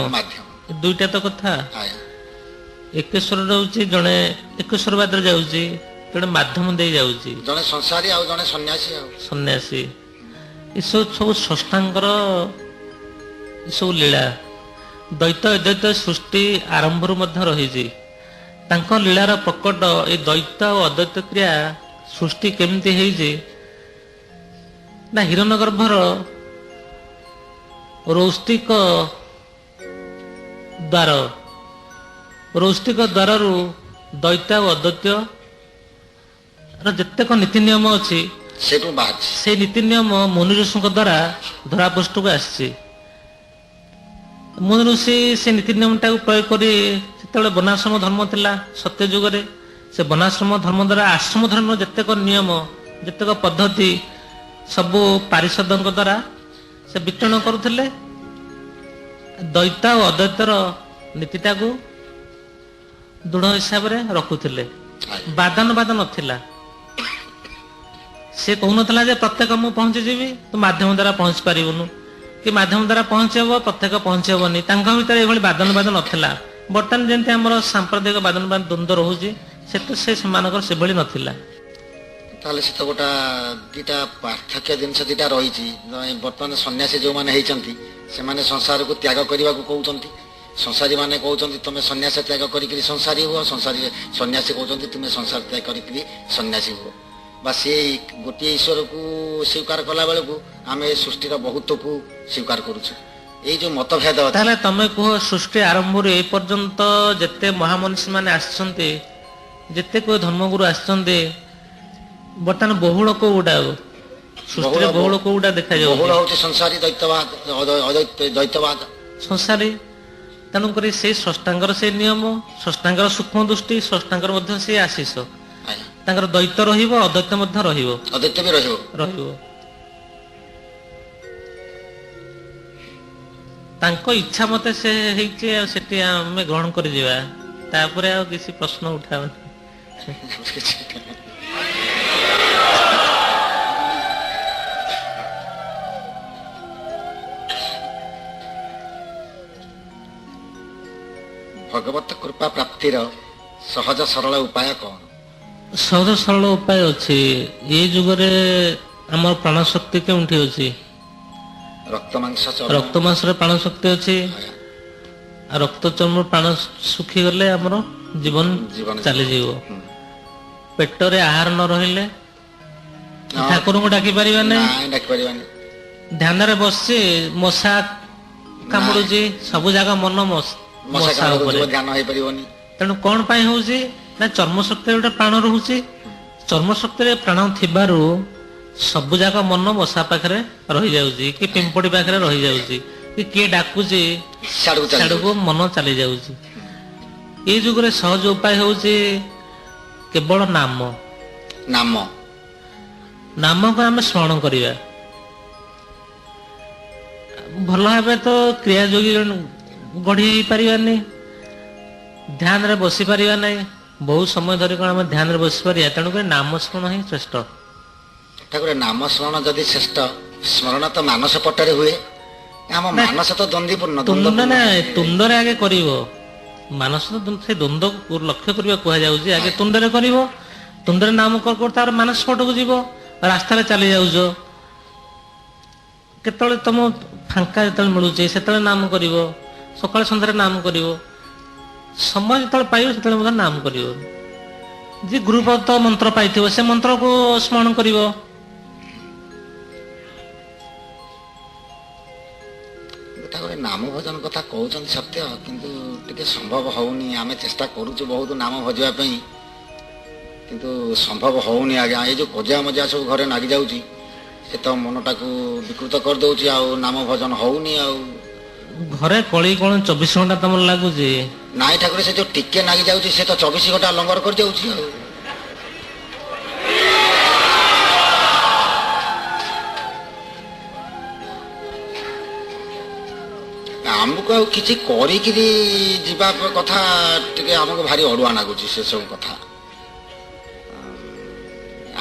ଦୁଇଟା ତ କଥା। ଏକେଶ୍ୱର ରହୁଛି, ଜଣେ ଏକେଶ୍ୱରବାଦରେ ଯାଉଛି, ଜଣେ ମାଧ୍ୟମ ଦେଇ ଯାଉଛି, ଜଣେ ସଂସାରୀ ଆଉ ଜଣେ ସନ୍ନ୍ୟାସୀ। ଏସବୁ ସବୁ ସ୍ରଷ୍ଟାଙ୍କର ଏସବୁ ଲୀଳା। ଦ୍ୱୈତ ଅଦ୍ୱୈତ ସୃଷ୍ଟି ଆରମ୍ଭରୁ ମଧ୍ୟ ରହିଛି। ତାଙ୍କ ଲୀଳାର ପ୍ରକଟ ଏଇ ଦ୍ୱୈତ ଓ ଅଦ୍ୱୈତ କ୍ରିୟା ସୃଷ୍ଟି କେମିତି ହେଇଛି ନା, ହିରଣ୍ୟଗର୍ଭର ରୌଷ୍ଟିକ ଦ୍ୱାରରୁ ଦ୍ୱୈତ ଓ ଅଦ୍ୱୈତ ଯେତେକ ନୀତି ନିୟମ ଅଛି ସେଇ ନୀତି ନିୟମ ମୁନି ଋଷିଙ୍କ ଦ୍ୱାରା ଧରାପୃଷ୍ଠକୁ ଆସିଛି। ମୁନି ଋଷି ସେ ନୀତି ନିୟମଟାକୁ ପ୍ରୟୋଗ କରି, ସେତେବେଳେ ବର୍ଣ୍ଣାଶ୍ରମ ଧର୍ମ ଥିଲା ସତ୍ୟ ଯୁଗରେ, ସେ ବର୍ଣ୍ଣାଶ୍ରମ ଧର୍ମ ଦ୍ୱାରା ଆଶ୍ରମ ଧର୍ମର ଯେତେକ ନିୟମ ଯେତେକ ପଦ୍ଧତି ସବୁ ପାରିଷଦଙ୍କ ଦ୍ୱାରା ସେ ବିତରଣ କରୁଥିଲେ। ଦ୍ୱୈତ ଓ ଅଦ୍ୱୈତର ନୀତିଟାକୁ ଦୃଢ଼ ହିସାବରେ ରଖୁଥିଲେ। ବାଦାନବାଦ ନଥିଲା। ସେ କହୁନଥିଲା ଯେ ପ୍ରତ୍ୟେକ ମୁଁ ପହଞ୍ଚିଯିବି, ତୁ ମାଧ୍ୟମ ଦ୍ୱାରା ପହଞ୍ଚି ପାରିବୁନୁ, କି ମାଧ୍ୟମ ଦ୍ୱାରା ପହଞ୍ଚି ହେବ, ପ୍ରତ୍ୟେକ ପହଞ୍ଚି ହେବନି। ତାଙ୍କ ଭିତରେ ଏଭଳି ବାଦାନବାଦ ନଥିଲା। ବର୍ତ୍ତମାନ ଯେମିତି ଆମର ସାମ୍ପ୍ରଦାୟିକ ବାଦାନବାଦ ଦ୍ୱନ୍ଦ୍ୱ ରହୁଛି, ସେ ସେମାନଙ୍କର ସେଭଳି ନଥିଲା। ତାହେଲେ ସେ ତ ଗୋଟା ଦୁଇଟା ପାର୍ଥକ୍ୟ ଜିନିଷ ଦୁଇଟା ରହିଛି। ବର୍ତ୍ତମାନ ସନ୍ନ୍ୟାସୀ ଯେଉଁମାନେ ହେଇଛନ୍ତି ସେମାନେ ସଂସାରକୁ ତ୍ୟାଗ କରିବାକୁ କହୁଛନ୍ତି। ସଂସାରୀ ମାନେ କହୁଛନ୍ତି ତୁମେ ସନ୍ନ୍ୟାସ ତ୍ୟାଗ କରିକିରି ସଂସାରୀ ହୁଅ, ସନ୍ନ୍ୟାସୀ କହୁଛନ୍ତି ତୁମେ ସଂସାର ତ୍ୟାଗ କରିକିରି ସନ୍ନ୍ୟାସୀ ହୁଅ। ବା ସେ ଗୋଟିଏ ଈଶ୍ୱରକୁ ସ୍ୱୀକାର କଲା ବେଳକୁ ଆମେ ସୃଷ୍ଟିର ବହୁତ୍ୱକୁ ସ୍ୱୀକାର କରୁଛୁ। ଏଇ ଯୋଉ ମତଭେଦ ଅଛି ତାହେଲେ ତମେ କୁହ ସୃଷ୍ଟି ଆରମ୍ଭରୁ ଏ ପର୍ଯ୍ୟନ୍ତ ଯେତେ ମହାମନୀଷୀ ମାନେ ଆସିଛନ୍ତି, ଯେତେ କୋଉ ଧର୍ମଗୁରୁ ଆସିଛନ୍ତି, ବର୍ତ୍ତମାନ ବହୁଳ କୋଉଟା ଆଉ ସୃଷ୍ଟିରେ ବହୁଳ କୋଉଟା ବହୁଳ ଦେଖାଯାଉଛି? ହଉଛି ସଂସାରୀ ଦୈତ୍ୟବାଦ, ଦ୍ୱୈତବାଦ। ସଂସାରୀ। ତେଣୁକରି ସେଇ ସ୍ରଷ୍ଟାଙ୍କର ସେଇ ନିୟମ, ସ୍ରଷ୍ଟାଙ୍କର ସୂକ୍ଷ୍ମ ଦୃଷ୍ଟି, ସ୍ରଷ୍ଟାଙ୍କର ମଧ୍ୟ ସେଇ ଆଶିଷ। ଆଜ୍ଞା। ତାଙ୍କର ଦ୍ୱୈତ ରହିବ, ଅଦ୍ୱୈତ ମଧ୍ୟ ରହିବ। ଅଦ୍ୱୈତ ବି ରହିବ। ରହିବ। ତାଙ୍କ ଇଚ୍ଛା ମତେ ସେ ହେଇଛି, ଆଉ ସେଠି ଆମେ ଗ୍ରହଣ କରିଯିବା, ତାପରେ ଆଉ କିଛି ପ୍ରଶ୍ନ ଉଠାବନି। ଭଗବତ କୃପା ପ୍ରାପ୍ତିର ସହଜ ସରଳ ଉପାୟ କଣ? ସହଜ ସରଳ ଉପାୟ ଅଛି। ଏ ଯୁଗରେ ଆମର ପ୍ରାଣ ଶକ୍ତି କେଉଁଠି ଅଛି? ରକ୍ତ ମାଂସ ଚର୍ମ। ରକ୍ତ ମାଂସରେ ପ୍ରାଣ ଶକ୍ତି ଅଛି। ଆଜ୍ଞା। ଆଉ ରକ୍ତ ଚର୍ମ ପ୍ରାଣ ଶୁଖିଗଲେ ଆମର ଜୀବନ ଜୀବନ ଚାଲିଯିବ। ହୁଁ। ପେଟରେ ଆହାର ନ ରହିଲେ ଠାକୁରଙ୍କୁ ଡାକି ପାରିବାନି। ନାଇଁ ଡାକି ପାରିବାନି। ଧ୍ୟାନରେ ବସିଛି, ମଶା କାମୁଡୁଛି, ସବୁ ଜାଗା ମନ ମଶା ଉପରେ। ଧ୍ୟାନ ହେଇପାରିବନି। ତେଣୁ କଣ ପାଇଁ ହଉଛି ନା ଚର୍ମ ଶକ୍ତିରେ ଗୋଟେ ପ୍ରାଣ ରହୁଛି। ଚର୍ମ ଶକ୍ତିରେ ପ୍ରାଣ ଥିବାରୁ ସବୁ ଯାକ ମନ ମଶା ପାଖରେ ରହିଯାଉଛି, କି ପିମ୍ପଡି ପାଖରେ ରହିଯାଉଛି, କି କିଏ ଡାକୁଛି ସିଆଡକୁ ମନ ଚାଲି ଯାଉଛି। ଏଇ ଯୁଗରେ ସହଜ ଉପାୟ ହଉଛି କେବଳ ନାମ। ନାମ ନାମକୁ ଆମେ ସ୍ମରଣ କରିବା। ଭଲ ଭାବେ ତ କ୍ରିୟା ଯୋଗୀ ଗଢି ହେଇପାରିବାନି, ଧ୍ୟାନରେ ବସି ପାରିବା ନାହିଁ। ବହୁତ ସମୟ ଧରି କଣ ଆମେ ଧ୍ୟାନରେ ବସି ପାରିବା? ତେଣୁକରି ନାମ ସ୍ମରଣ ହିଁ ଶ୍ରେଷ୍ଠ। ଠାକୁର ନାମ ସ୍ମରଣ ଯଦି ଶ୍ରେଷ୍ଠ, ସ୍ମରଣ ତ ମାନସ ପଟରେ ହୁଏ। ଆମ ମାନସ ତ ଦ୍ୱନ୍ଦ୍ୱପୂର୍ଣ୍ଣ। ତୁଣ୍ଡରେ ଆଗେ କରିବ। ମାନସ ସେ ଦ୍ୱନ୍ଦ୍ୱକୁ ଲକ୍ଷ୍ୟ କରିବା କୁହାଯାଉଛି। ଆଗେ ତୁଣ୍ଡରେ କରିବ, ତୁଣ୍ଡରେ ନାମ କରୁ ତାର ମାନସ ପଟକୁ ଯିବ। ରାସ୍ତାରେ ଚାଲି ଯାଉଛ, କେତେବେଳେ ତମ ଫାଙ୍କା ଯେତେବେଳେ ମିଳୁଛି ସେତେବେଳେ ନାମ କରିବ। ସକାଳେ ସନ୍ଧ୍ୟାରେ ନାମ କରିବ। ସମୟ ଯେତେବେଳେ ପାଇବ ସେତେବେଳେ ମଧ୍ୟ ନାମ କରିବ। ଯେ ଗୁରୁପଦ ମନ୍ତ୍ର ପାଇଥିବ ସେ ମନ୍ତ୍ରକୁ ସ୍ମରଣ କରିବ। ନାମ ଭଜନ କଥା କହୁଛନ୍ତି ସତ୍ୟ, କିନ୍ତୁ ଟିକେ ସମ୍ଭବ ହଉନି। ଆମେ ଚେଷ୍ଟା କରୁଛୁ ବହୁତ ନାମ ଭଜିବା ପାଇଁ, କିନ୍ତୁ ସମ୍ଭବ ହଉନି ଆଜ୍ଞା। ଏଇ ଯୋଉ କଜିଆ ମଜିଆ ସବୁ ଘରେ ଲାଗି ଯାଉଛି, ସେ ତ ମନଟାକୁ ବିକୃତ କରିଦଉଛି। ଆଉ ନାମ ଭଜନ ହଉନି। ଆଉ ଘରେ କଳି କଣ 24 ଘଣ୍ଟା ତମର ଲାଗୁଛି? ନାଇଁ ଠାକୁର, ସେ ଯୋଉ ଟିକେ ଲାଗି ଯାଉଛି ସେ ତ 24 ଘଣ୍ଟା ଲଙ୍ଗର କରିଯାଉଛି। ଆଉ ଆମକୁ ଆଉ କିଛି କରିକିରି ଯିବା କଥା ଟିକେ ଆମକୁ ଭାରି ଅଡୁଆ ଲାଗୁଛି ସେସବୁ କଥା।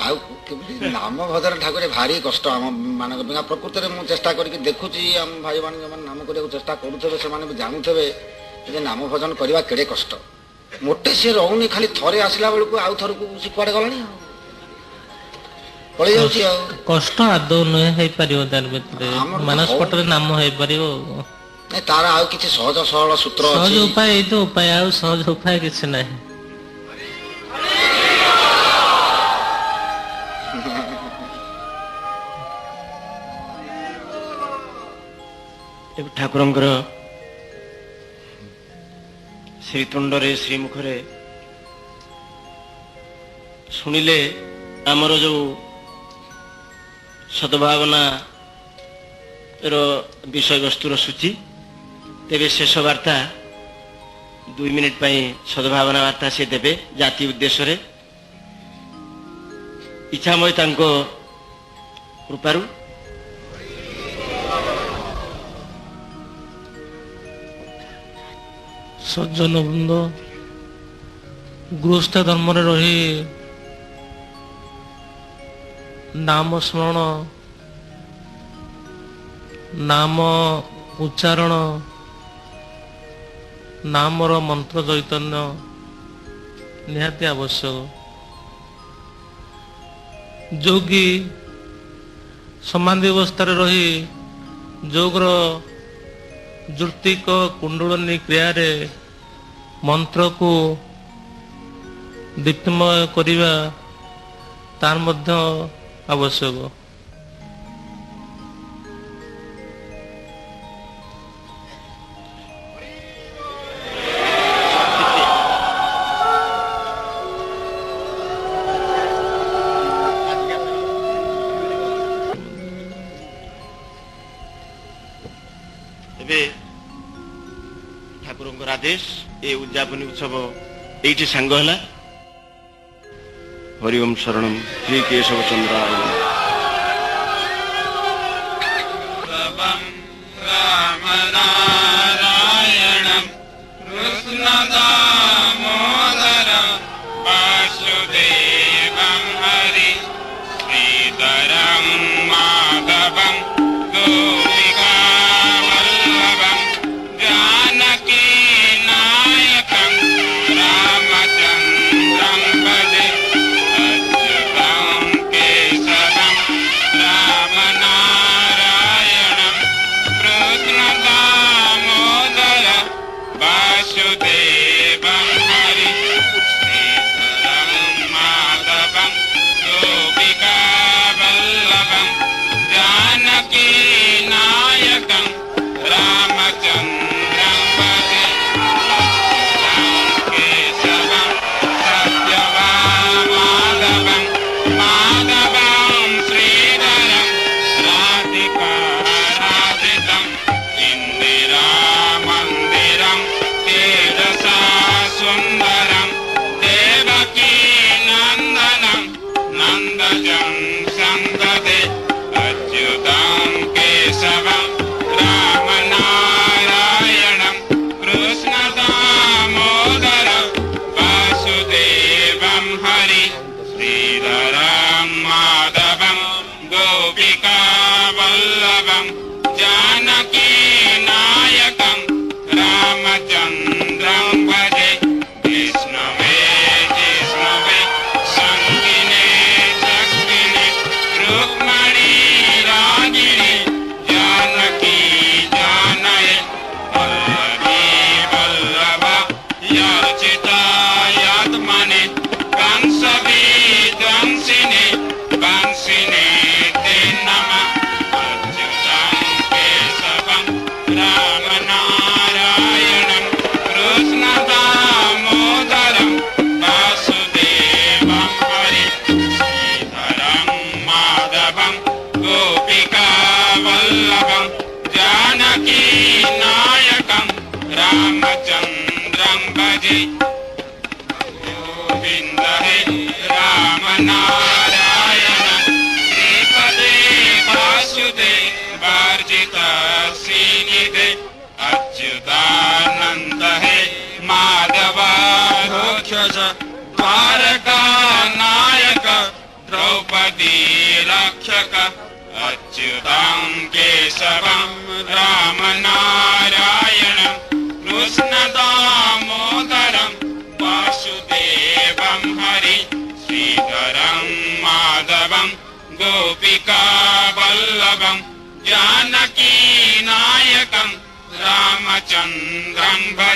ଆଉ କେମିତି ନାମ ଭଜନ ଠାକୁର ଭାରି କଷ୍ଟ ଆମ ମାନଙ୍କ ପାଇଁ। ପ୍ରକୃତରେ ମୁଁ ଚେଷ୍ଟା କରିକି ଦେଖୁଛି, ଆମ ଭାଇମାନେ ଯେଉଁମାନେ ନାମ କରିବାକୁ ଚେଷ୍ଟା କରୁଥିବେ ସେମାନେ ବି ଜାଣୁଥିବେ ଯେ ନାମ ଭଜନ କରିବା କେଡ଼େ କଷ୍ଟ। ମୋଟେ ସେ ରହୁନି, ଖାଲି ଥରେ ଆସିଲା ବେଳକୁ ଆଉ ଥରକୁ ସେ କୁଆଡ଼େ ଗଲାଣି, ଆଉ ପଳେଇ ଯାଉଛି। ଆଉ କଷ୍ଟ ଆଦୌ ନୁହେଁ, ହେଇପାରିବ ତାର ଭିତରେ ମାନସ ପଟରେ ନାମ ହେଇପାରିବ। ତାର ଆଉ କିଛି ସହଜ ସରଳ ସୂତ୍ର ଅଛି? ସହଜ ଉପାୟ ଏଇ ତ ଉପାୟ, ଆଉ ସହଜ ଉପାୟ କିଛି ନାହିଁ। ଠାକୁରଙ୍କର ଶ୍ରୀତୁଣ୍ଡରେ ଶ୍ରୀମୁଖରେ ଶୁଣିଲେ ଆମର ଯୋଉ ସଦ୍ଭାବନାର ବିଷୟବସ୍ତୁର ସୂଚି, ତେବେ ଶେଷ ବାର୍ତ୍ତା 2 ମିନିଟ୍ ପାଇଁ ସଦ୍ଭାବନା ବାର୍ତ୍ତା ସେ ଦେବେ ଜାତି ଉଦ୍ଦେଶ୍ୟରେ। ଇଚ୍ଛାମୟ ତାଙ୍କ କୃପାରୁ ସଜ୍ଜନ ବୃନ୍ଦ, ଗୃହସ୍ଥ ଧର୍ମରେ ରହି ନାମ ସ୍ମରଣ, ନାମ ଉଚ୍ଚାରଣ, ନାମର ମନ୍ତ୍ର ଚୈତନ୍ୟ ନିହାତି ଆବଶ୍ୟକ। ଯୋଗୀ ସମାଧି ଅବସ୍ଥାରେ ରହି ଯୋଗର ଜୃତିକ କୁଣ୍ଡଳନୀ କ୍ରିୟାରେ ମନ୍ତ୍ରକୁ ଦୀପ୍ତିମୟ କରିବା ତାର ମଧ୍ୟ ଆବଶ୍ୟକ। आदेश ए उद्यापनी उत्सव एठी सांग हला। हरि ओम शरणम श्री केशव चंद्राय रामनारायणं कृष्णदामोदरं वासुदेवं हरि श्रीधरं माधवं गोपिकावल्लभं जानकीनायकं रामचन्द्रं भजे अच्युतं केशवं रामनारायणं कृष्णदामोदर वासुदेवं हरि श्रीधरं माधवं गोपिकावल्लभं जानकीनायकं रामचन्द्रं भजे केशवं सत्यवामाधवं माधवं श्रीधरं राधिकाराधितं इन्दिरामन्दिरं तेजसा सुन्दरं देवकी नन्दनं नन्दजं सन्ददे अच्युतं केशवं रामनारायणं कृष्णदामोदरं वासुदेवं हरि श्रीधरं माधवं गोपिकावल्लभं जानकीनायकं रामचन्द्रं भजे विष्णवे जिष्णवे शङ्किने चक्रिणे रुक्मणी रागिणे जानकी जानये वल्लभी वल्लभ याचिता यात्मने कंसविध्वंसिने वंशिने ते नमः अच्युतं केशवं रामनारायणं कृष्णदामोदरं वासुदेवं हरि श्रीधरं माधवं गोपिकावल्लभं जानकीनायकं रामचन्द्रं भजे गोविन्द हे रामनारायण श्रीपदे वासुदेवार्जित श्रीनिधे अच्युतानन्द हे माधवा रोक्षस द्वारका नायक द्रौपदी रक्षक अच्युतं केशवं रामनारायणं कृष्णदामोदरं वासुदेवं हरि श्रीधरं माधवं गोपिकावल्लभं जानकीनायकं रामचन्द्रं भजे।